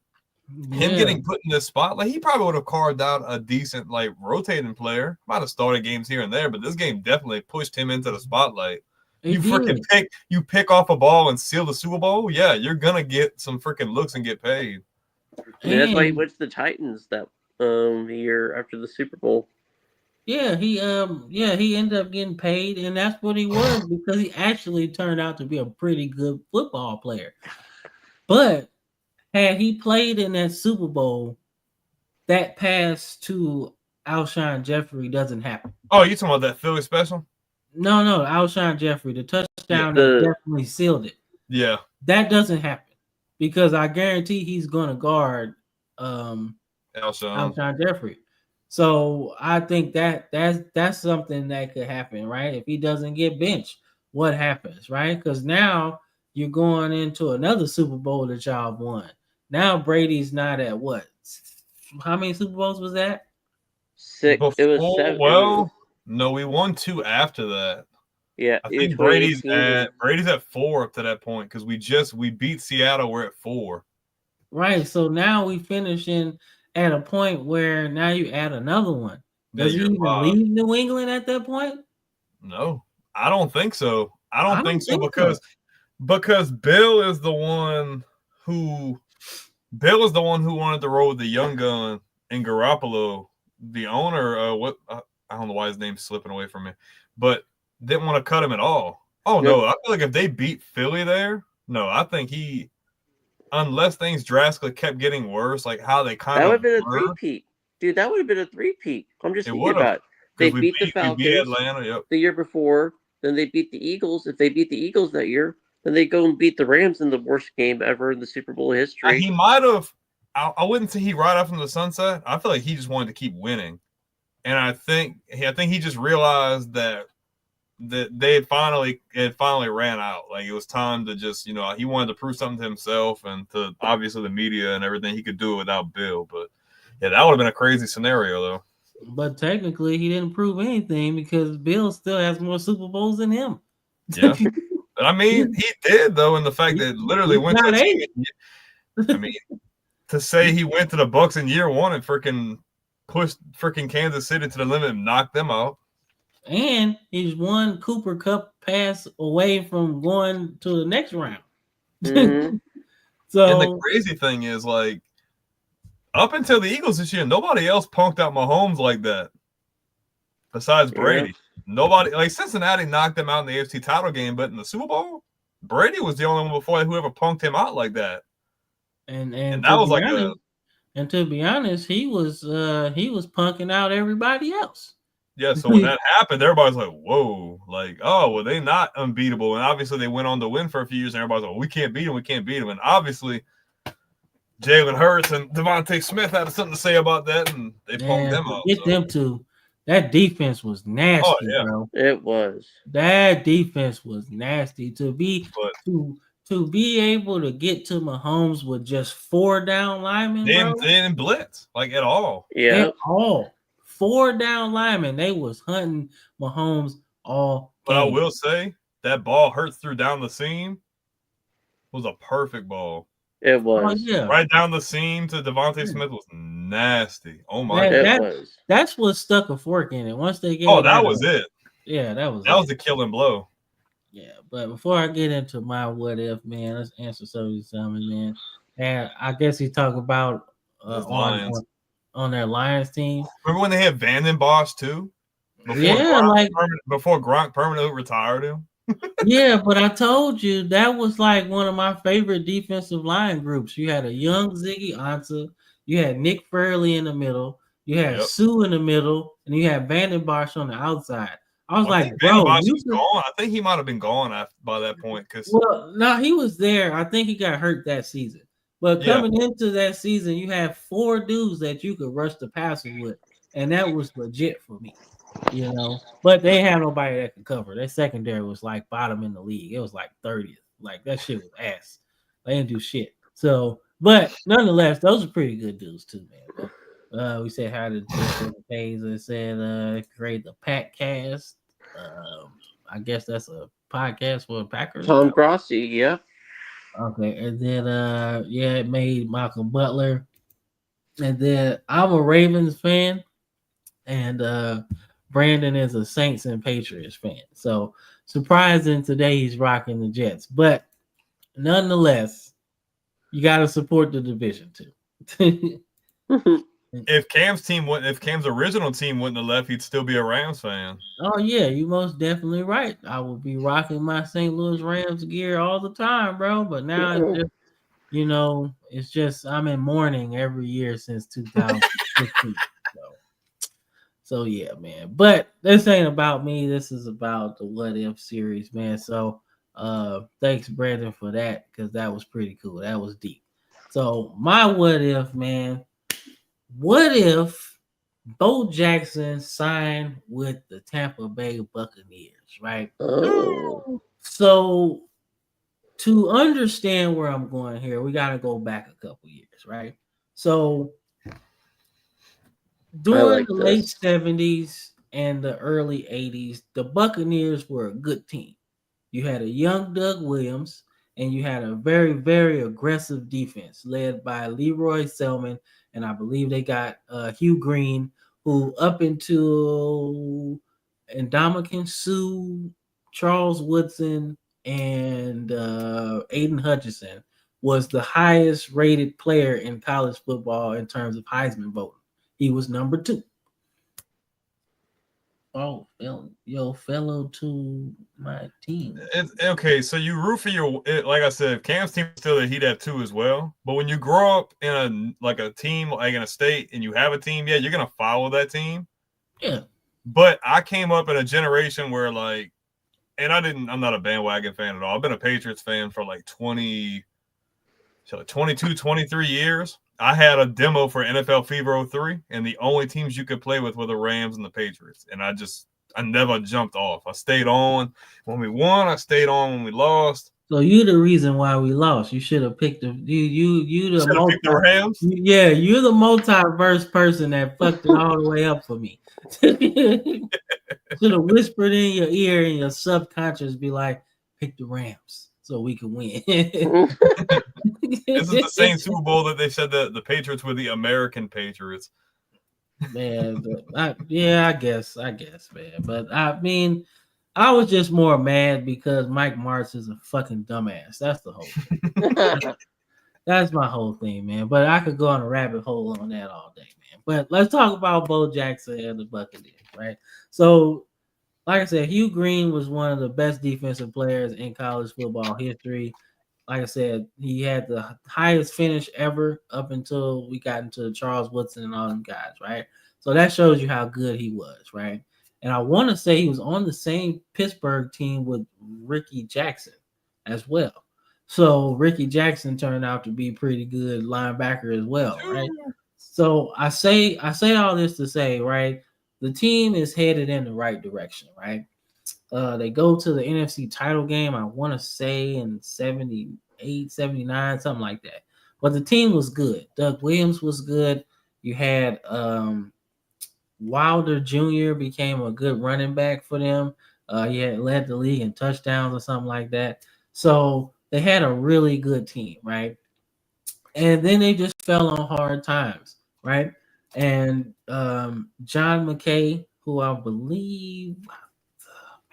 him getting put in this spot, like he probably would have carved out a decent like rotating player. Might have started games here and there, but this game definitely pushed him into the spotlight. You pick off a ball and seal the Super Bowl. Yeah, you're gonna get some freaking looks and get paid. And that's why he went to the Titans that year after the Super Bowl. Yeah, he ended up getting paid, and that's what he was because he actually turned out to be a pretty good football player. But had he played in that Super Bowl, that pass to Alshon Jeffrey doesn't happen. Oh, you talking about that Philly special? No, Alshon Jeffrey, the touchdown Yeah, that definitely sealed it. Yeah. That doesn't happen because I guarantee he's going to guard Alshon. Alshon Jeffrey. So I think that's something that could happen, right? If he doesn't get benched, what happens, right? Because now you're going into another Super Bowl that y'all won. Now Brady's not at what? How many Super Bowls was that? 6. It was Before- 7. Well, no, we won 2 after that. Yeah, I think Brady's at 4 up to that point because we beat Seattle. We're at 4. Right. So now we finishing at a point where now you add another one. Does he even leave New England at that point? No, I don't think so. I don't think so because Bill is the one who wanted to roll with the young gun and Garoppolo, the owner. I don't know why his name's slipping away from me, but didn't want to cut him at all. Oh no, I feel like if they beat Philly there, no, I think unless things drastically kept getting worse, like how they kind of that would have been a three-peat. Dude, that would have been a three-peat. I'm just thinking about it. They beat the Falcons Atlanta, the year before, then they beat the Eagles. If they beat the Eagles that year, then they go and beat the Rams in the worst game ever in the Super Bowl history. He might have. I wouldn't say he ride off from the sunset. I feel like he just wanted to keep winning, and I think he just realized that they had finally ran out. Like it was time to just he wanted to prove something to himself and to obviously the media and everything. He could do it without Bill, but yeah, that would have been a crazy scenario though. But technically, he didn't prove anything because Bill still has more Super Bowls than him. Yeah, but I mean, he did though, in the fact that literally went to. I mean, to say he went to the Bucs in year 1 and freaking pushed freaking Kansas City to the limit and knocked them out. And he's one Cooper Cup pass away from going to the next round. Mm-hmm. So, and the crazy thing is, like, up until the Eagles this year, nobody else punked out Mahomes like that. Besides Brady. Yeah. Nobody, like Cincinnati knocked them out in the AFC title game, but in the Super Bowl, Brady was the only one before whoever punked him out like that. And that was like and to be honest, he was punking out everybody else. Yeah, so when that happened, everybody's like, whoa, like, oh, well, they not unbeatable. And obviously they went on to win for a few years, and everybody's like, well, we can't beat them. And obviously Jalen Hurts and Devontae Smith had something to say about that, and they punked them out. Get them to that defense was nasty, bro. It was. That defense was nasty. To be able to get to Mahomes with just 4 down linemen, they didn't blitz like at all. Yeah, at all. 4 down linemen. They was hunting Mahomes all game. But I will say that ball Hurts threw down the seam was a perfect ball. It was. Oh, yeah. Right down the seam to Devontae Smith was nasty. Oh my God. That's what stuck a fork in it. Once they get that was it. Yeah, that was the killing blow. Yeah, but before I get into my what if, man, let's answer something, man. And I guess he talked about on their Lions team. Remember when they had Vanden Bosch too? Before Gronk permanently retired him. Yeah, but I told you that was like one of my favorite defensive line groups. You had a young Ziggy Ansah, you had Nick Fairley in the middle, you had Sue in the middle, and you had Vanden Bosch on the outside. I was like, bro, gone. I think he might have been gone by that point. No, he was there. I think he got hurt that season. But coming into that season, you had 4 dudes that you could rush the passer with, and that was legit for me. But they had nobody that could cover. Their secondary was like bottom in the league. It was like 30th. Like that shit was ass. They didn't do shit. So, but nonetheless, those are pretty good dudes too, man. But, we said hi to Jason Hayes and said create the Packcast. I guess that's a podcast for Packers. Tom Grossi, yeah. Okay, and then it made Malcolm Butler. And then I'm a Ravens fan, and Brandon is a Saints and Patriots fan. So surprising today he's rocking the Jets. But nonetheless, you got to support the division too. If Cam's original team wouldn't have left, he'd still be a Rams fan. Oh yeah, you most definitely right. I would be rocking my St. Louis Rams gear all the time, bro. But now it's just I'm in mourning every year since 2015. So yeah, man. But this ain't about me. This is about the What If series, man. So thanks, Brandon, for that, because that was pretty cool. That was deep. So my what if, man, what if Bo Jackson signed with the Tampa Bay Buccaneers, right? Oh. So to understand where I'm going here, we got to go back a couple years, right? So during like the late this. 70s and the early 80s, the Buccaneers were a good team. You had a young Doug Williams, and you had a very, very aggressive defense led by Leroy Selman, and I believe they got Hugh Green, who up until Ndamukong Suh, Charles Woodson, and Aiden Hutchinson was the highest rated player in college football in terms of Heisman voting. He was number 2. Oh, fellow to my team. It's okay. So you root for like I said, Cam's team is still there. He'd have 2 as well. But when you grow up in a team, like in a state, and you have a team, yeah, you're gonna follow that team. Yeah. But I came up in a generation where I'm not a bandwagon fan at all. I've been a Patriots fan for like 22, 23 years. I had a demo for NFL Fever 03, and the only teams you could play with were the Rams and the Patriots. And I never jumped off. I stayed on when we won. I stayed on when we lost. So you're the reason why we lost. You should have picked the the Rams. Yeah, you're the multiverse person that fucked it all the way up for me. Should have whispered in your ear and your subconscious be like, pick the Rams so we can win. This is the same Super Bowl that they said that the Patriots were the American Patriots. Man, I guess, man. But I mean, I was just more mad because Mike Martz is a fucking dumbass. That's the whole thing. That's my whole thing, man. But I could go on a rabbit hole on that all day, man. But let's talk about Bo Jackson and the Buccaneers, right? So, like I said, Hugh Green was one of the best defensive players in college football history. Like I said, he had the highest finish ever up until we got into Charles Woodson and all them guys, right? So that shows you how good he was, right? And I want to say he was on the same Pittsburgh team with Ricky Jackson as well. So Ricky Jackson turned out to be pretty good linebacker as well, right? So I say all this to say, right, the team is headed in the right direction, right? They go to the NFC title game, I want to say in 78, 79, something like that. But the team was good. Doug Williams was good. You had Wilder Jr. became a good running back for them. He had led the league in touchdowns or something like that. So they had a really good team, right? And then they just fell on hard times, right? And John McKay, who I believe,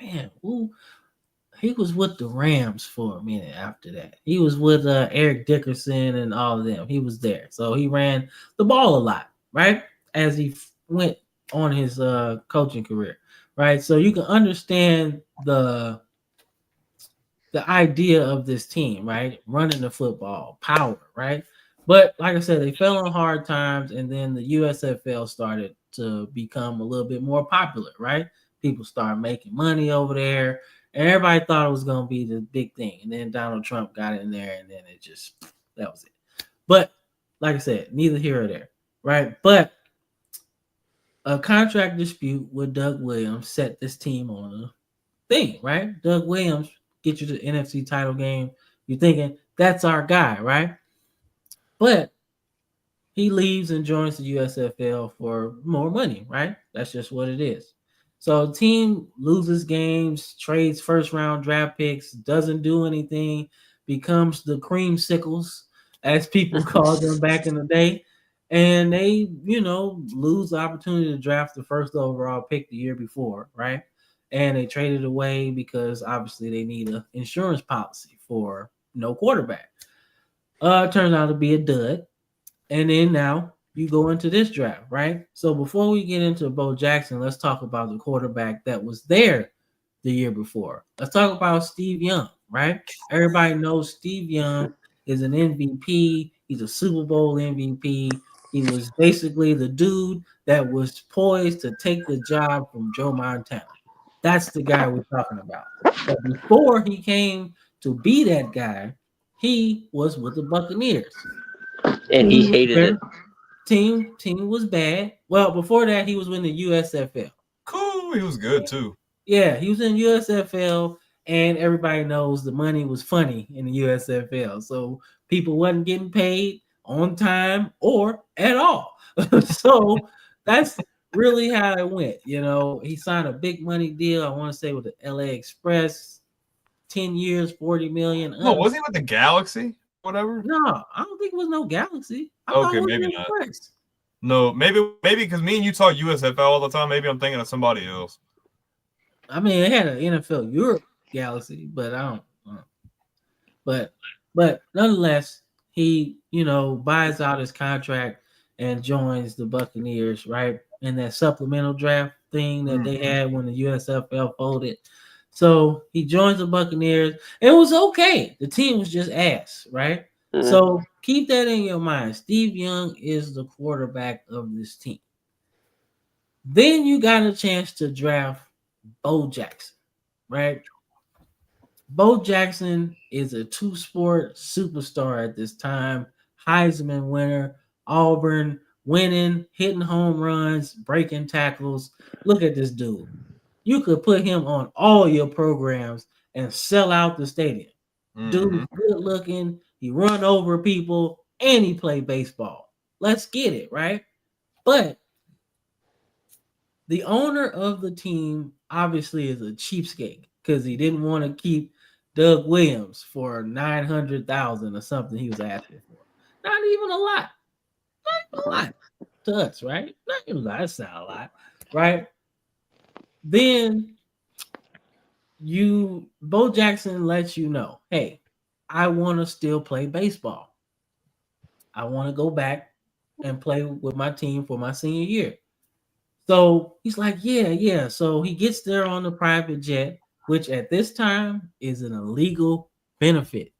he was with the Rams for a minute after that. He was with Eric Dickerson and all of them. He was there. So he ran the ball a lot, right? As he went on his coaching career, right? So you can understand the idea of this team, right? Running the football, power, right? But like I said, they fell on hard times, and then the USFL started to become a little bit more popular, right? People started making money over there, and everybody thought it was going to be the big thing. And then Donald Trump got in there, and then that was it. But like I said, neither here or there, right? But a contract dispute with Doug Williams set this team on a thing, right? Doug Williams get you to the NFC title game. You're thinking, that's our guy, right? But he leaves and joins the USFL for more money, right? That's just what it is. So the team loses games, trades first-round draft picks, doesn't do anything, becomes the creamsicles, as people called them back in the day. And they, lose the opportunity to draft the first overall pick the year before, right? And they traded away because obviously they need an insurance policy for no quarterback. Turns out to be a dud. And then now you go into this draft, right? So before we get into Bo Jackson, let's talk about the quarterback that was there the year before. Let's talk about Steve Young, right? Everybody knows Steve Young is an MVP. He's a Super Bowl MVP. He was basically the dude that was poised to take the job from Joe Montana. That's the guy we're talking about. But before he came to be that guy, he was with the Buccaneers. And he hated it. Team was bad. Well, before that, he was in the USFL. Cool. He was good too. Yeah, he was in USFL, and everybody knows the money was funny in the USFL. So people wasn't getting paid on time or at all. So that's really how it went. You know, he signed a big money deal. I want to say with the LA Express, 10 years, 40 million. No, was he with the Galaxy? Whatever. No, I don't think it was no Galaxy. I thought it was maybe the not. Express. No, maybe because me and you talk USFL all the time. Maybe I'm thinking of somebody else. I mean, it had an NFL Europe Galaxy, but I don't know. But nonetheless, he, buys out his contract and joins the Buccaneers, right? In that supplemental draft thing that they had when the USFL folded. So he joins the Buccaneers. It was okay. The team was just ass, right? Mhm. So keep that in your mind. Steve Young is the quarterback of this team. Then you got a chance to draft Bo Jackson, right? Bo Jackson is a two-sport superstar at this time, Heisman winner, Auburn winning, hitting home runs, breaking tackles. Look at this dude. You could put him on all your programs and sell out the stadium. Dude's good looking, he run over people, and he play baseball. Let's get it, right? But the owner of the team obviously is a cheapskate because he didn't want to keep Doug Williams for $900,000 or something he was asking for. Not even a lot. Not even a lot to us, right? Not even a lot. That's not a lot, right? Then Bo Jackson lets you know, hey, I want to still play baseball. I want to go back and play with my team for my senior year. So he's like, yeah. So he gets there on the private jet, which at this time is an illegal benefit.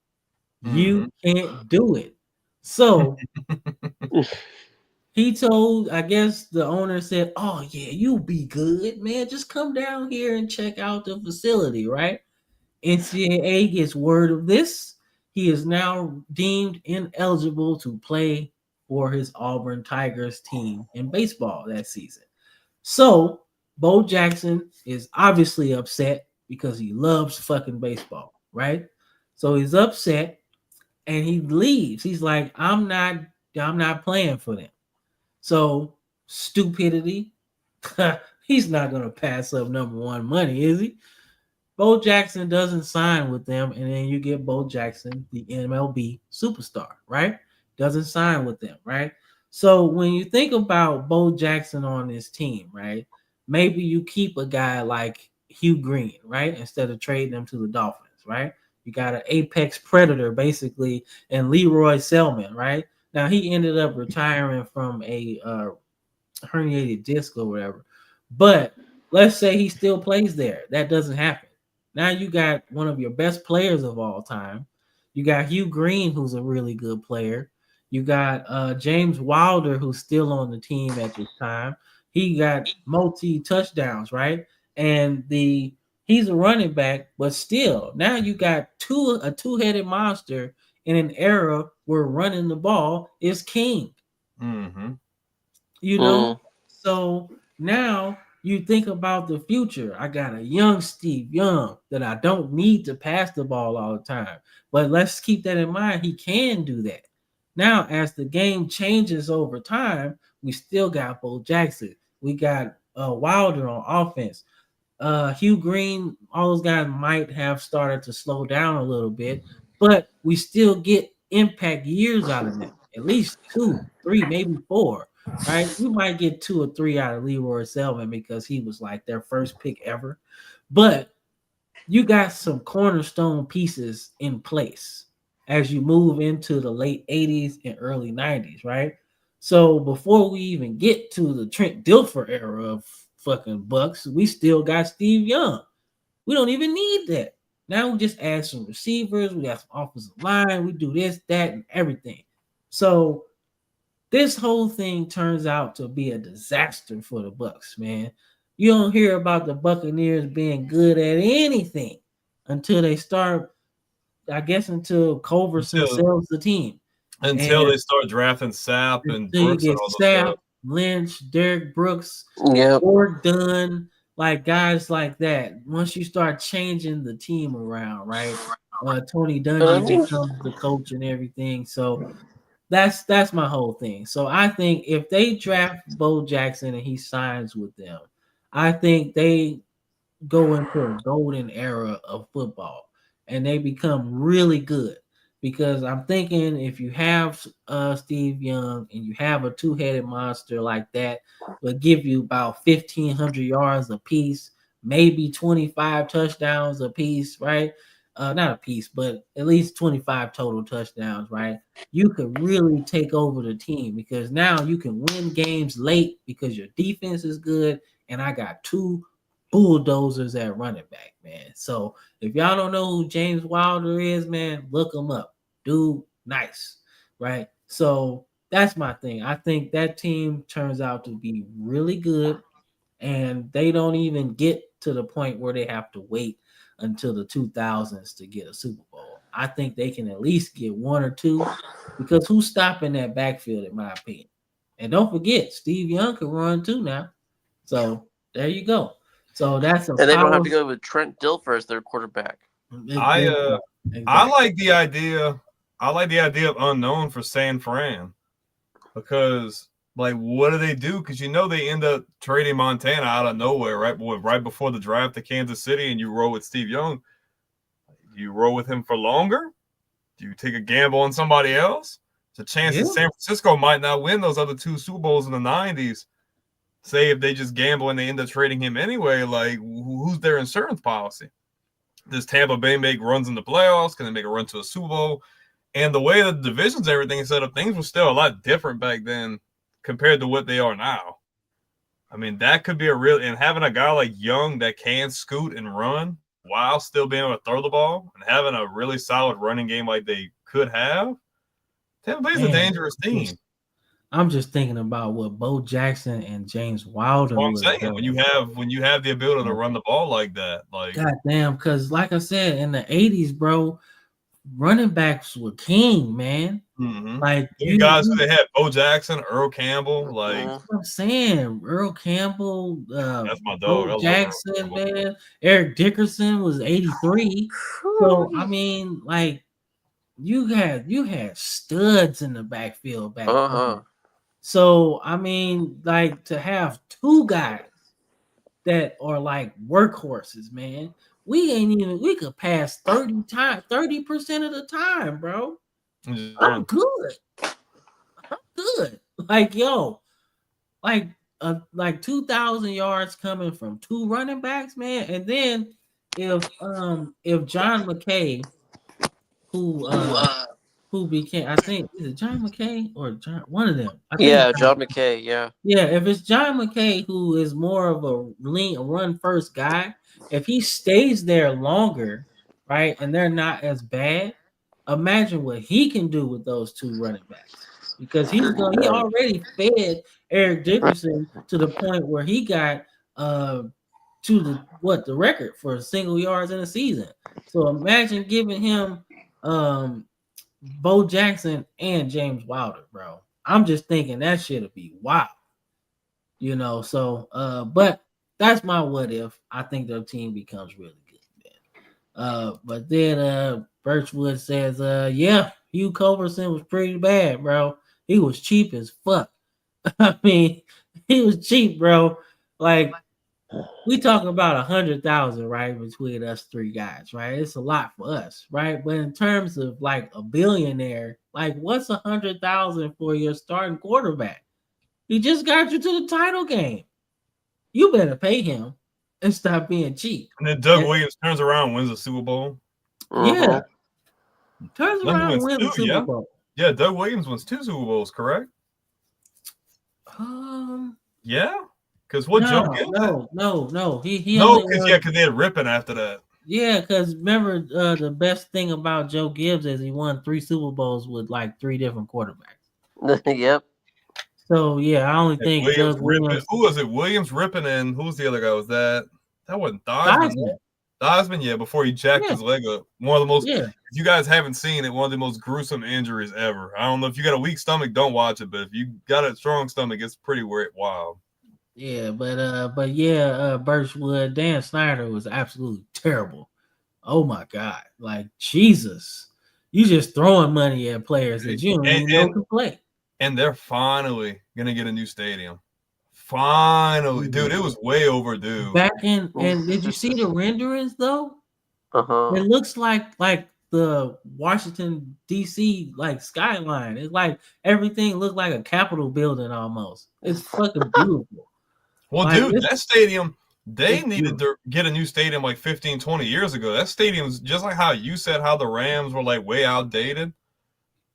You can't do it. So he told, I guess the owner said, oh, yeah, you'll be good, man. Just come down here and check out the facility, right? NCAA gets word of this. He is now deemed ineligible to play for his Auburn Tigers team in baseball that season. So Bo Jackson is obviously upset because he loves fucking baseball, right? So he's upset and he leaves. He's like, I'm not playing for them. So stupidity. He's not gonna pass up number one money, is he? Bo Jackson doesn't sign with them, and then you get Bo Jackson, the MLB superstar, right? Doesn't sign with them, right? So when you think about Bo Jackson on this team, right? Maybe you keep a guy like Hugh Green, right? Instead of trading him to the Dolphins, right? You got an apex predator, basically, and Leroy Selman, right? Now, he ended up retiring from a herniated disc or whatever. But let's say he still plays there. That doesn't happen. Now you got one of your best players of all time. You got Hugh Green, who's a really good player. You got James Wilder, who's still on the team at this time. He got multi touchdowns, right? And he's a running back, but still, now you got a two-headed monster in an era where running the ball is king. You know, so now you think about the future. I got a young Steve Young that I don't need to pass the ball all the time. But let's keep that in mind. He can do that. Now, as the game changes over time, we still got Bo Jackson. We got Wilder on offense. Hugh Green, all those guys might have started to slow down a little bit, but we still get impact years out of them. At least 2, 3, maybe 4. Right, you might get 2 or 3 out of Leroy Selman because he was like their first pick ever, but you got some cornerstone pieces in place as you move into the late 80s and early 90s, right? So before we even get to the Trent Dilfer era of fucking Bucks, we still got Steve Young. We don't even need that. Now we just add some receivers, we got some offensive line, we do this, that, and everything. So this whole thing turns out to be a disaster for the Bucks, man. You don't hear about the Buccaneers being good at anything until they start, I guess, until Culverson sells the team. Until they start drafting Sapp and Brooks and all those guys. Lynch, Derek Brooks, Yep. or Dunn, like guys like that. Once you start changing the team around, right? Tony Dungy becomes the coach and everything. So that's my whole thing. So I think if they draft Bo Jackson and he signs with them, I think they go into a golden era of football and they become really good. Because I'm thinking if you have Steve Young and you have a two-headed monster like that, will give you about 1,500 yards a piece, maybe 25 touchdowns a piece, right? Not a piece, but at least 25 total touchdowns, right? You could really take over the team because now you can win games late because your defense is good, and I got two bulldozers at running back, man. So if y'all don't know who James Wilder is, man, look him up. Dude, nice, right? So that's my thing. I think that team turns out to be really good, and they don't even get to the point where they have to wait until the 2000s to get a Super Bowl. I think they can at least get one or two because who's stopping that backfield, in my opinion? And don't forget, Steve Young can run too now. So there you go. So that's and they don't have to go with Trent Dilfer as their quarterback. I like the idea. I like the idea of unknown for San Fran because, like, what do they do? Because they end up trading Montana out of nowhere, right before the draft to Kansas City, and you roll with Steve Young. Do you roll with him for longer? Do you take a gamble on somebody else? It's a chance that San Francisco might not win those other two Super Bowls in the 90s. Say if they just gamble and they end up trading him anyway, like, who's their insurance policy? Does Tampa Bay make runs in the playoffs? Can they make a run to a Super Bowl? And the way the divisions, everything is set up, things were still a lot different back then compared to what they are now. I mean, that could be and having a guy like Young that can scoot and run while still being able to throw the ball and having a really solid running game like they could have, Tampa Bay's a dangerous team. I'm just thinking about what Bo Jackson and James Wilder. I'm saying when you have the ability to run the ball like that, like goddamn, because like I said, in the 80s, bro, running backs were king, man. Mm-hmm. Like you guys they had Bo Jackson, Earl Campbell, like I'm saying, Earl Campbell, that's my dog. Bo Jackson, man. Eric Dickerson was 83. So I mean, like you had studs in the backfield back then. So I mean, like to have two guys that are like workhorses, man. We could pass 30% of the time, bro. I'm good. Like, yo, like 2,000 yards coming from two running backs, man. And then if John McKay, who became, I think, is it John McKay or John, one of them? John McKay, yeah. Yeah, if it's John McKay, who is more of a run first guy, if he stays there longer, right, and they're not as bad, imagine what he can do with those two running backs. Because he already fed Eric Dickerson to the point where he got to the record for single yards in a season. So imagine giving him Bo Jackson and James Wilder, bro. I'm just thinking that shit'll be wild. So but that's my what if. I think their team becomes really good, man. But then Birchwood says, Hugh Culverson was pretty bad, bro. He was cheap as fuck. I mean, he was cheap, bro. Like, we talking about 100,000, right, between us three guys, right? It's a lot for us, right? But in terms of like a billionaire, like what's 100,000 for your starting quarterback? He just got you to the title game. You better pay him and stop being cheap. And then Doug Williams turns around and wins a Super Bowl. Yeah. Turns around and wins a Super Bowl. Yeah, Doug Williams wins 2 Super Bowls, correct? Yeah? Because Joe Gibbs? No. He because they had Rippon after that. Yeah, because remember the best thing about Joe Gibbs is he won 3 Super Bowls with like 3 different quarterbacks. Yep. So yeah, I only And think Williams Doug ripping. Williams. Who was it? Williams ripping, and who's the other guy? Was that wasn't Theismann? Theismann. Theismann, yeah, before he jacked Yeah. his leg up. One of the most. Yeah. If you guys haven't seen it, one of the most gruesome injuries ever. I don't know if you got a weak stomach, don't watch it. But if you got a strong stomach, it's pretty wild. Yeah, but yeah, Birchwood, Dan Snyder was absolutely terrible. Oh my God. Like Jesus. You just throwing money at players that you don't even know can play. And they're finally gonna get a new stadium. Finally, dude, it was way overdue. Back in, and did you see the renderings though? It looks like the Washington D.C. like skyline. It's like everything looked like a Capitol building almost. It's fucking beautiful. Well, Like, dude, that stadium, they it's needed to get a new stadium like 15, 20 years ago. That stadium's just like how you said how the Rams were like way outdated.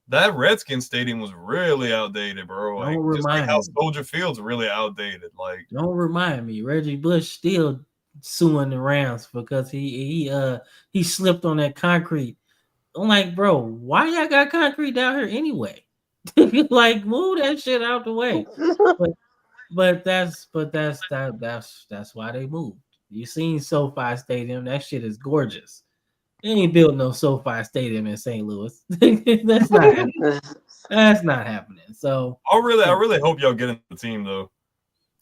That Redskins stadium was really outdated, bro. Like just like how Soldier Field's really outdated. Like, don't remind me. Reggie Bush still suing the Rams because he slipped on that concrete. I'm like, bro, why y'all got concrete down here anyway? Like, move that shit out the way. But that's why they moved. You seen SoFi Stadium? That shit is gorgeous. They ain't built no SoFi Stadium in St. Louis. That's not happening. That's not happening. So I really hope y'all get in the team though.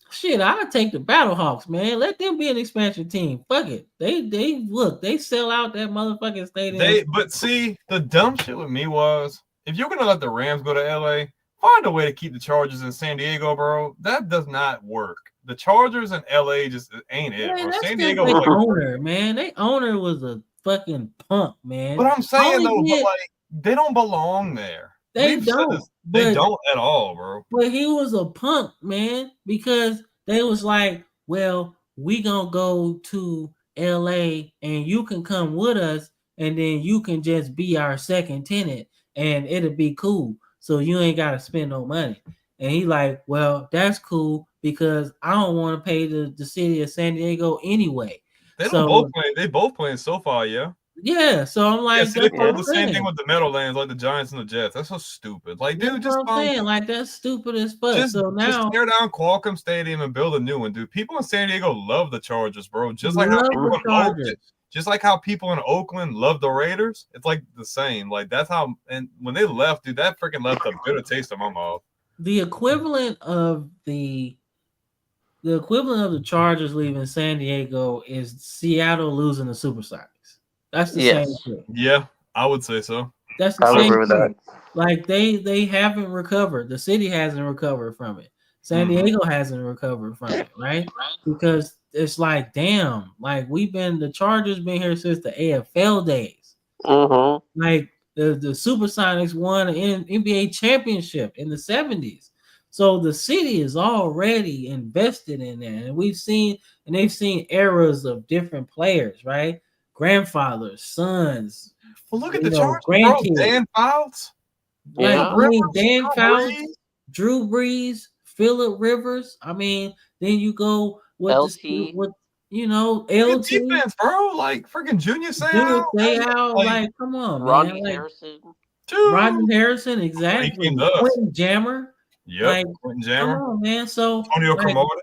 Shit, I'll take the Battlehawks, man. Let them be an expansion team. Fuck it. They sell out that motherfucking stadium. But see, the dumb shit with me was if you're gonna let the Rams go to LA, find a way to keep the Chargers in San Diego, bro. That does not work. The Chargers in LA just ain't it, Man, bro. San Diego Diego owner, man. Their owner was a fucking punk, man. But I'm saying though, but like they don't belong there. They don't. They don't at all, bro. But he was a punk, man, because they was like, well, we gonna go to LA and you can come with us and then you can just be our second tenant and it'll be cool. So you ain't gotta spend no money. And he like, well, that's cool because I don't want to pay the city of San Diego anyway. They both play. They both play in SoFi, yeah. Yeah, so I'm like, they pulled the same thing with the Meadowlands, like the Giants and the Jets. That's so stupid. Like, dude, just like that's stupid as fuck. Just tear down Qualcomm Stadium and build a new one, dude. People in San Diego love the Chargers, bro. Just like how people in Oakland love the Raiders. It's like the same. Like that's how. And when they left, dude, that freaking left a bitter taste in my mouth. The equivalent of the Chargers leaving San Diego is Seattle losing the Supersonics. That's the same thing. Yeah, I would say so. That's the same thing. That. Like they haven't recovered. The city hasn't recovered from it. San Diego hasn't recovered from it, right? Because it's like, damn, like the Chargers been here since the AFL days. Like the Supersonics won an NBA championship in the 70s. So the city is already invested in that. And they've seen eras of different players, right? Grandfathers, sons. Well, look at the Chargers, bro. Dan Fouts. Dan Fouts, Drew Brees, Phillip Rivers. I mean, then you go with LT. LT. Good defense, bro. Like freaking Junior Seau. Like, come on, Rodney man. Harrison. Rodney Harrison, exactly. Quentin Jammer. Yep, Quentin Jammer. Come on, man. So Antonio Cromartie.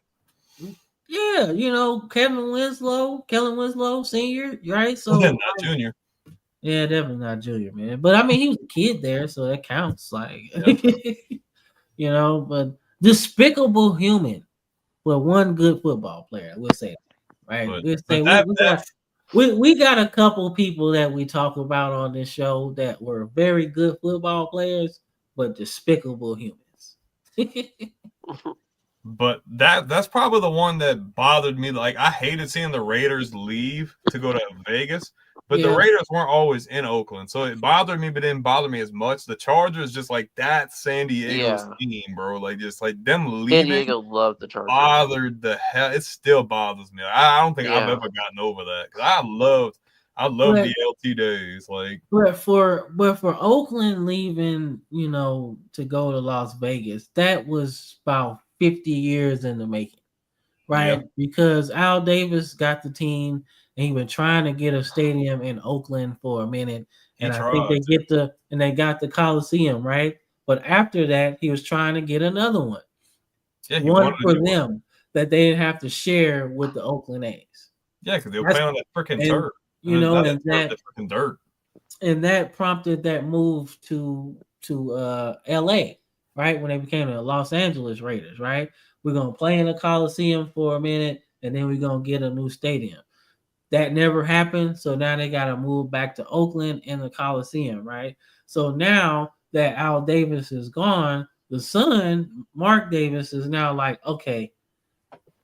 Yeah, Kellen Winslow Senior, right? So not Junior. Yeah, definitely not Junior, man. But I mean, he was a kid there, so that counts. Like, but despicable human, but one good football player. We'll say that, right? We'll say we got a couple people that we talk about on this show that were very good football players, but despicable humans. But that's probably the one that bothered me. Like, I hated seeing the Raiders leave to go to Vegas, but the Raiders weren't always in Oakland, so it bothered me, but didn't bother me as much. The Chargers, just like that San Diego's team, bro. Like, just like them leaving. San Diego loved the Chargers. Bothered the hell. It still bothers me. I don't think I've ever gotten over that because I love the LT days. Like, but for Oakland leaving, to go to Las Vegas, that was about 50 years in the making, right? Yeah. Because Al Davis got the team and he been trying to get a stadium in Oakland for a minute. And I think they got the Coliseum, right? But after that, he was trying to get another one. Yeah, he one wanted for to do it. them that they didn't have to share with the Oakland A's. Yeah, because they'll That's- play on that freaking and, turf. you know, Not and that freaking dirt. and that prompted that move to LA, right? When they became the Los Angeles Raiders, right? We're gonna play in the Coliseum for a minute, and then we're gonna get a new stadium. That never happened, so now they gotta move back to Oakland and the Coliseum, right? So now that Al Davis is gone, the son, Mark Davis, is now like, okay,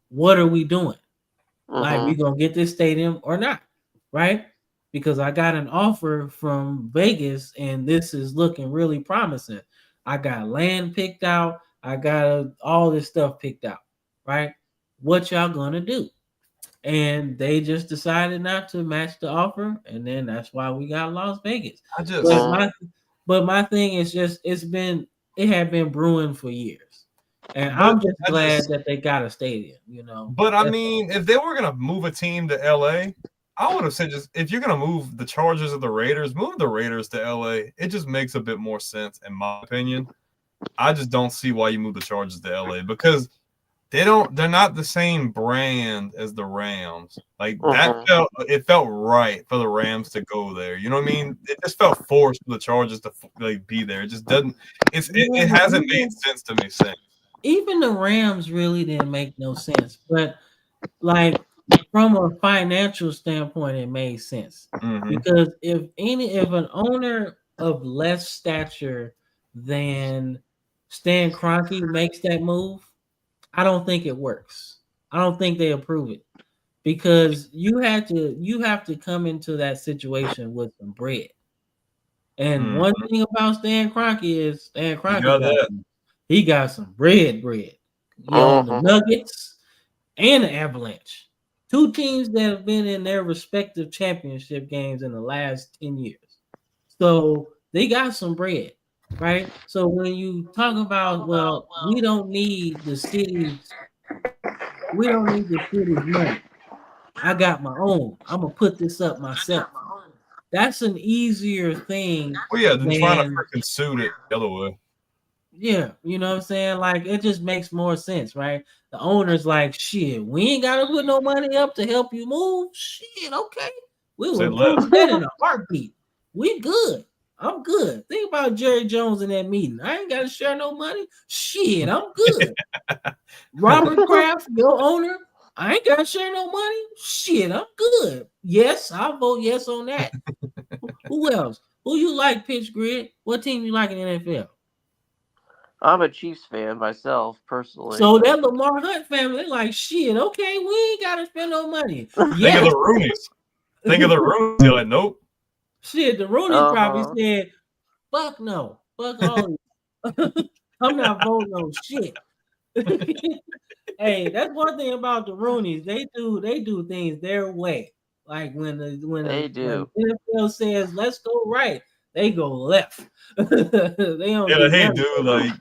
what are we doing? Like, we gonna get this stadium or not, right? Because I got an offer from Vegas and this is looking really promising. I got land picked out, I got all this stuff picked out, right? What y'all gonna do? And they just decided not to match the offer, and then that's why we got Las Vegas. But my thing is just it had been brewing for years. And I'm just glad that they got a stadium, you know. But I mean, if they were gonna move a team to LA, I would have said just if you're gonna move the Chargers or the Raiders, move the Raiders to LA. It just makes a bit more sense, in my opinion. I just don't see why you move the Chargers to LA because they're not the same brand as the Rams. Like it felt right for the Rams to go there. You know what I mean? It just felt forced for the Chargers to like be there. It just doesn't. It hasn't made sense to me since. Even the Rams really didn't make no sense, but like from a financial standpoint, it made sense because if an owner of less stature than Stan Kroenke makes that move, I don't think it works. I don't think they approve it because you have to come into that situation with some bread. And one thing about Stan Kroenke is Stan Kroenke he got some bread. He owned the Nuggets and the Avalanche. Two teams that have been in their respective championship games in the last 10 years. So they got some bread, right? So when you talk about, well, we don't need the city's money. I got my own. I'm gonna put this up myself. That's an easier thing. Well, yeah, than trying to freaking suit it the other way. Yeah, you know what I'm saying? Like, it just makes more sense, right? The owner's like, shit, we ain't got to put no money up to help you move. Shit, okay. We will prove that in a heartbeat. We good. I'm good. Think about Jerry Jones in that meeting. I ain't got to share no money. Shit, I'm good. Robert Kraft, your owner, I ain't got to share no money. Shit, I'm good. Yes, I'll vote yes on that. Who else? Who you like, Pitch Grid? What team you like in the NFL? I'm a Chiefs fan myself, personally. So that Lamar Hunt family, like, shit, okay, we ain't got to spend no money. Think of the Rooneys. They're like, nope. Shit, the Rooneys probably said, fuck no. Fuck all I'm not voting on shit. Hey, that's one thing about the Rooneys. They do things their way. Like when the NFL says let's go right, they go left. They don't. Yeah, hey, dude, like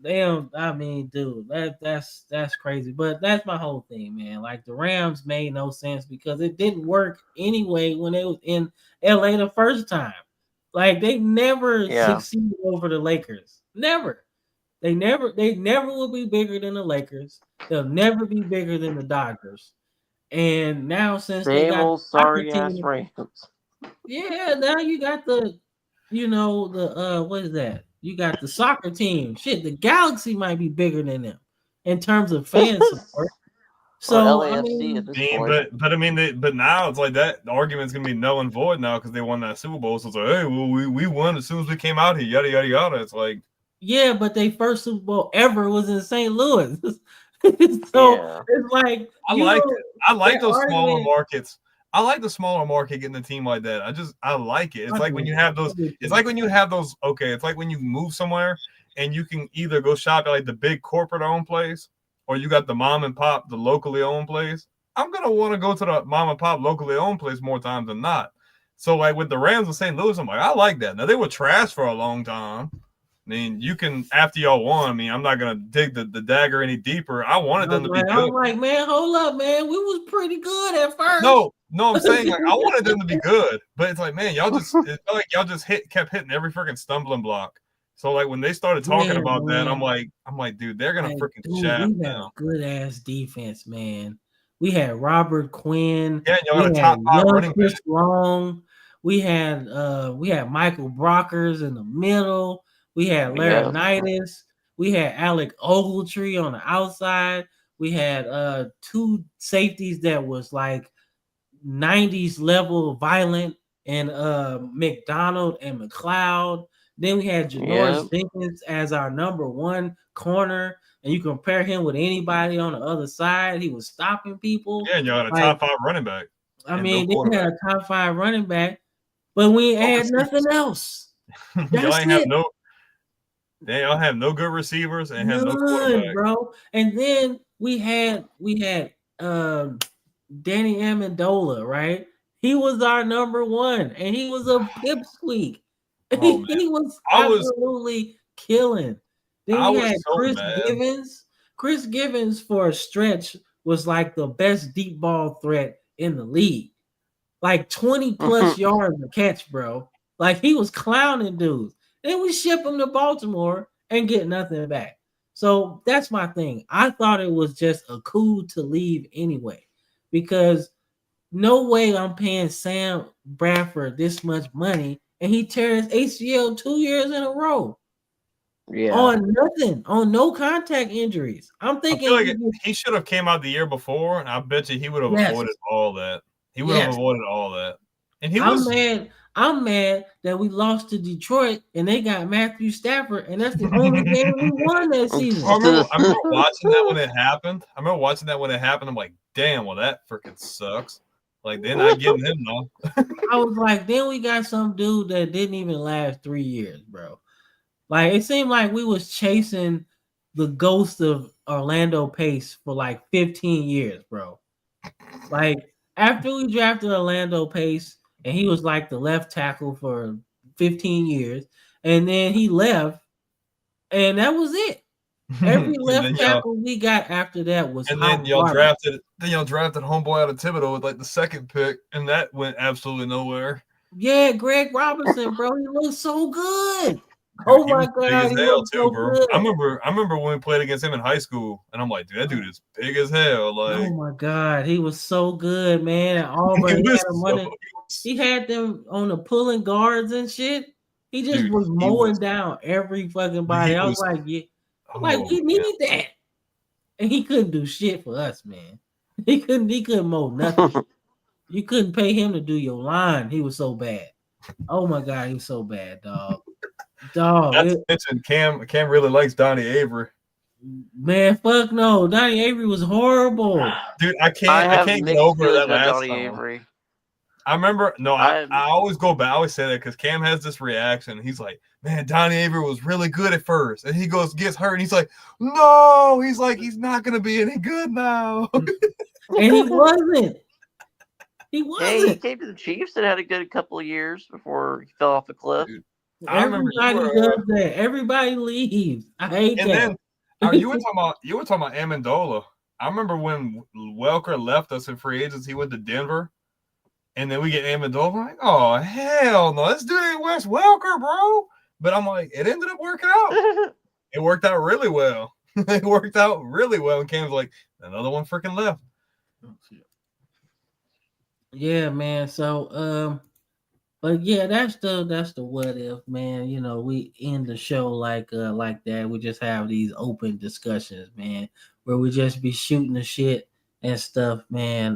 they don't. I mean, dude, that's crazy. But that's my whole thing, man. Like the Rams made no sense because it didn't work anyway when they was in LA the first time. Like they never succeeded over the Lakers. Never. They never will be bigger than the Lakers. They'll never be bigger than the Dodgers. And now since they got old sorry ass Rams. Yeah, now you got the what is that? You got the soccer team. Shit, the Galaxy might be bigger than them in terms of fan support. So LAFC I mean, at this point. but now it's like that the argument's gonna be null and void now because they won that Super Bowl. So it's like, hey, well, we won as soon as we came out here, yada yada yada. It's like, yeah, but their first Super Bowl ever was in St. Louis. So it's like I like those smaller markets. I like the smaller market getting a team like that. I like it. It's like when you have those. It's like when you have those. Okay, it's like when you move somewhere and you can either go shop at like the big corporate owned place, or you got the mom and pop, the locally owned place. I'm gonna want to go to the mom and pop locally owned place more times than not. So like with the Rams in St. Louis, I'm like, I like that. Now they were trash for a long time. I mean, you can after y'all won. I mean, I'm not gonna dig the dagger any deeper. I wanted them to be good. I'm like, man, hold up, man. We was pretty good at first. No, I'm saying like I wanted them to be good, but it's like, man, y'all just kept hitting every freaking stumbling block. So like when they started talking Yeah, about that, man. I'm like, dude, they're gonna Like, freaking dude, shaft we had them. a good ass defense, man. We had Robert Quinn. Yeah, y'all We got a had top 5 young running Chris back. Long. We had Michael Brockers in the middle. We had Yeah. Laurinaitis. We had Alec Ogletree on the outside. We had two safeties that was like 90s level violent, and McDonald and McLeod. Then we had Janoris Yeah. Jenkins as our number one corner, and you compare him with anybody on the other side, he was stopping people. Yeah, and y'all got a Like, top 5 running back. I and mean, no they had quarterback. a top 5 running back, but we No had nothing receivers. else. Y'all That's ain't have it. no. They all have no good receivers and have no None, quarterback. bro. And then we had Danny Amendola, right? He was our number one, and he was a pipsqueak. Oh man, He was I was absolutely killing. Then I we was had so Chris mad. Givens. Chris Givens for a stretch was like the best deep ball threat in the league. Like 20 plus yards a catch, bro. Like he was clowning dudes. Then we ship him to Baltimore and get nothing back. So that's my thing. I thought it was just a coup to leave anyway, because no way I'm paying Sam Bradford this much money and he tears ACL 2 years in a row Yeah. on nothing, on no contact injuries. I'm I feel thinking like he should have came out the year before, and I bet you he would have yes, avoided all that. He would have yes. avoided all that. And he I'm was. mad. I'm mad that we lost to Detroit and they got Matthew Stafford, and that's the only game we won that season. I remember watching that when it happened. I'm like, damn, well that freaking sucks. Like they're not getting him though. I was like, then we got some dude that didn't even last 3 years, bro. Like it seemed like we was chasing the ghost of Orlando Pace for like 15 years, bro. Like after we drafted Orlando Pace and he was like the left tackle for 15 years, and then he left, and that was it. Every left tackle we got after that was and hot then y'all garbage. drafted homeboy out of Thibodeau with like the second pick, and that went absolutely nowhere. Yeah, Greg Robinson, bro, he looks so good. Oh He my was big god, as he hell looks too, so bro. good. I remember when we played against him in high school, and I'm like, dude, that dude is big as hell. Like Oh my god, he was so good, man. At Auburn, he had them on the pulling guards and shit. He just dude, was he mowing was down every fucking he body. I was was like, yeah, oh we man. need that. And he couldn't do shit for us, man. He couldn't mow nothing. You couldn't pay him to do your line. He was so bad. Oh my god, he was so bad, dog. Not to mention Cam really likes Donnie Avery. Man, fuck no. Donnie Avery was horrible. Dude, I I can't have get mixed over feelings that about last Donnie time. Avery. I remember, I I always go back. I always say that because Cam has this reaction. He's like, man, Donnie Avery was really good at first. And he gets hurt. And he's like, no. He's like, he's not going to be any good now. And he wasn't. He Hey, he wasn't. came to the Chiefs and had a good couple of years before he fell off a cliff. Dude, I remember Everybody does that. Everybody leaves. I hate and that. then you were talking about Amendola. I remember when Welker left us in free agents, he went to Denver. And then we get Amendola. I'm like, oh, hell no. This dude ain't Wes Welker, bro. But I'm like, it ended up working out. It worked out really well. It worked out really well. And Cam's like, another one freaking left. Yeah, man. So but yeah, that's the what if, man. You know, we end the show like that. We just have these open discussions, man, where we just be shooting the shit and stuff, man.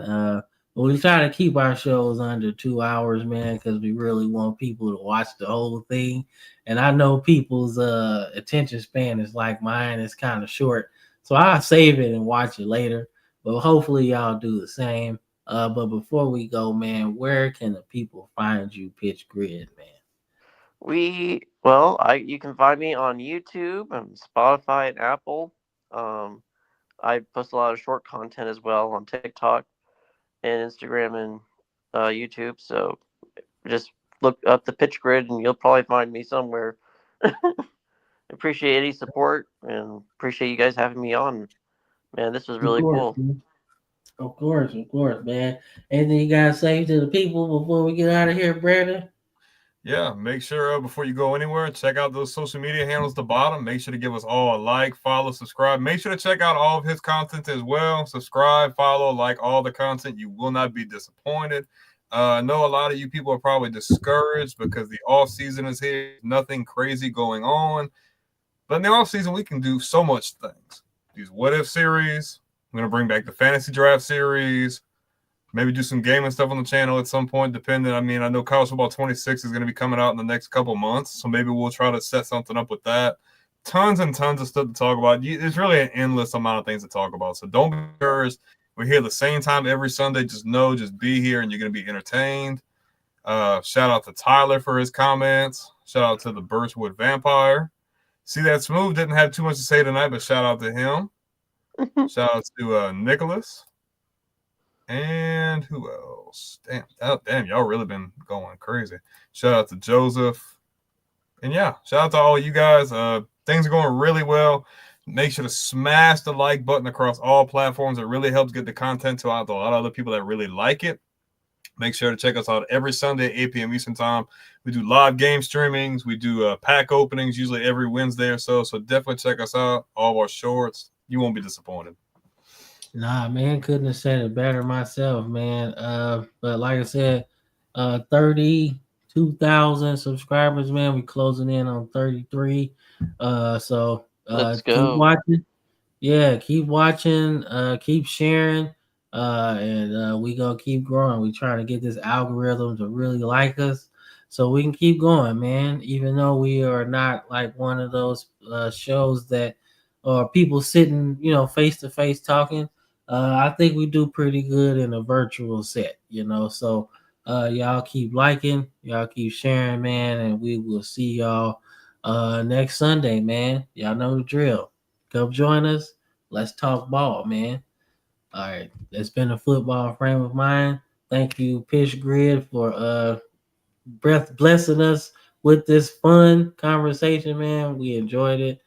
But we try to keep our shows under 2 hours, man, because we really want people to watch the whole thing. And I know people's attention span is like mine, it's kind of short. So I'll save it and watch it later. But hopefully y'all do the same. But before we go, man, where can the people find you, Pitch Grid, man? You can find me on YouTube and Spotify and Apple. I post a lot of short content as well on TikTok and Instagram and YouTube. So just look up the Pitch Grid and you'll probably find me somewhere. Appreciate any support and appreciate you guys having me on. Man, this was really cool. Man. Of course, man. Anything you gotta say to the people before we get out of here, Brandon? Yeah, make sure before you go anywhere, check out those social media handles at the bottom. Make sure to give us all a like, follow, subscribe. Make sure to check out all of his content as well. Subscribe, follow, like all the content. You will not be disappointed. I know a lot of you people are probably discouraged because the off season is here. Nothing crazy going on. But in the off season, we can do so much things. These what if series. I'm going to bring back the fantasy draft series. Maybe do some gaming stuff on the channel at some point, depending. I mean, I know College Football 26 is going to be coming out in the next couple months, so maybe we'll try to set something up with that. Tons and tons of stuff to talk about. There's really an endless amount of things to talk about, so don't be discouraged. We're here the same time every Sunday. Just be here, and you're going to be entertained. Shout out to Tyler for his comments. Shout out to the Birchwood Vampire. See that Smooth didn't have too much to say tonight, but shout out to him. Shout out to Nicholas. And who else? Damn, y'all really been going crazy. Shout out to Joseph. And yeah, shout out to all of you guys. Things are going really well. Make sure to smash the like button across all platforms. It really helps get the content to out to a lot of other people that really like it. Make sure to check us out every Sunday at 8 p.m. Eastern Time. We do live game streamings. We do pack openings usually every Wednesday or so. So definitely check us out. All of our shorts. You won't be disappointed. Nah, man, couldn't have said it better myself, man. But like I said, 32,000 subscribers, man. We closing in on 33. So Let's keep go. watching. Yeah, keep watching, keep sharing, and we gonna keep growing. We trying to get this algorithm to really like us, so we can keep going, man. Even though we are not like one of those shows that or people sitting, face to face talking. I think we do pretty good in a virtual set, So y'all keep liking, y'all keep sharing, man, and we will see y'all next Sunday, man. Y'all know the drill. Come join us. Let's talk ball, man. All right. That's been a football frame of mind. Thank you, Pitch Grid, for blessing us with this fun conversation, man. We enjoyed it.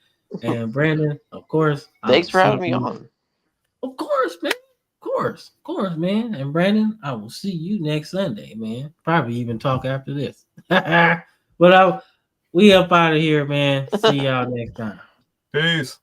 And Brandon, of course. Thanks for having me on. Of course, man. Of course, man. And Brandon, I will see you next Sunday, man. Probably even talk after this. But we up out of here, man. See y'all next time. Peace.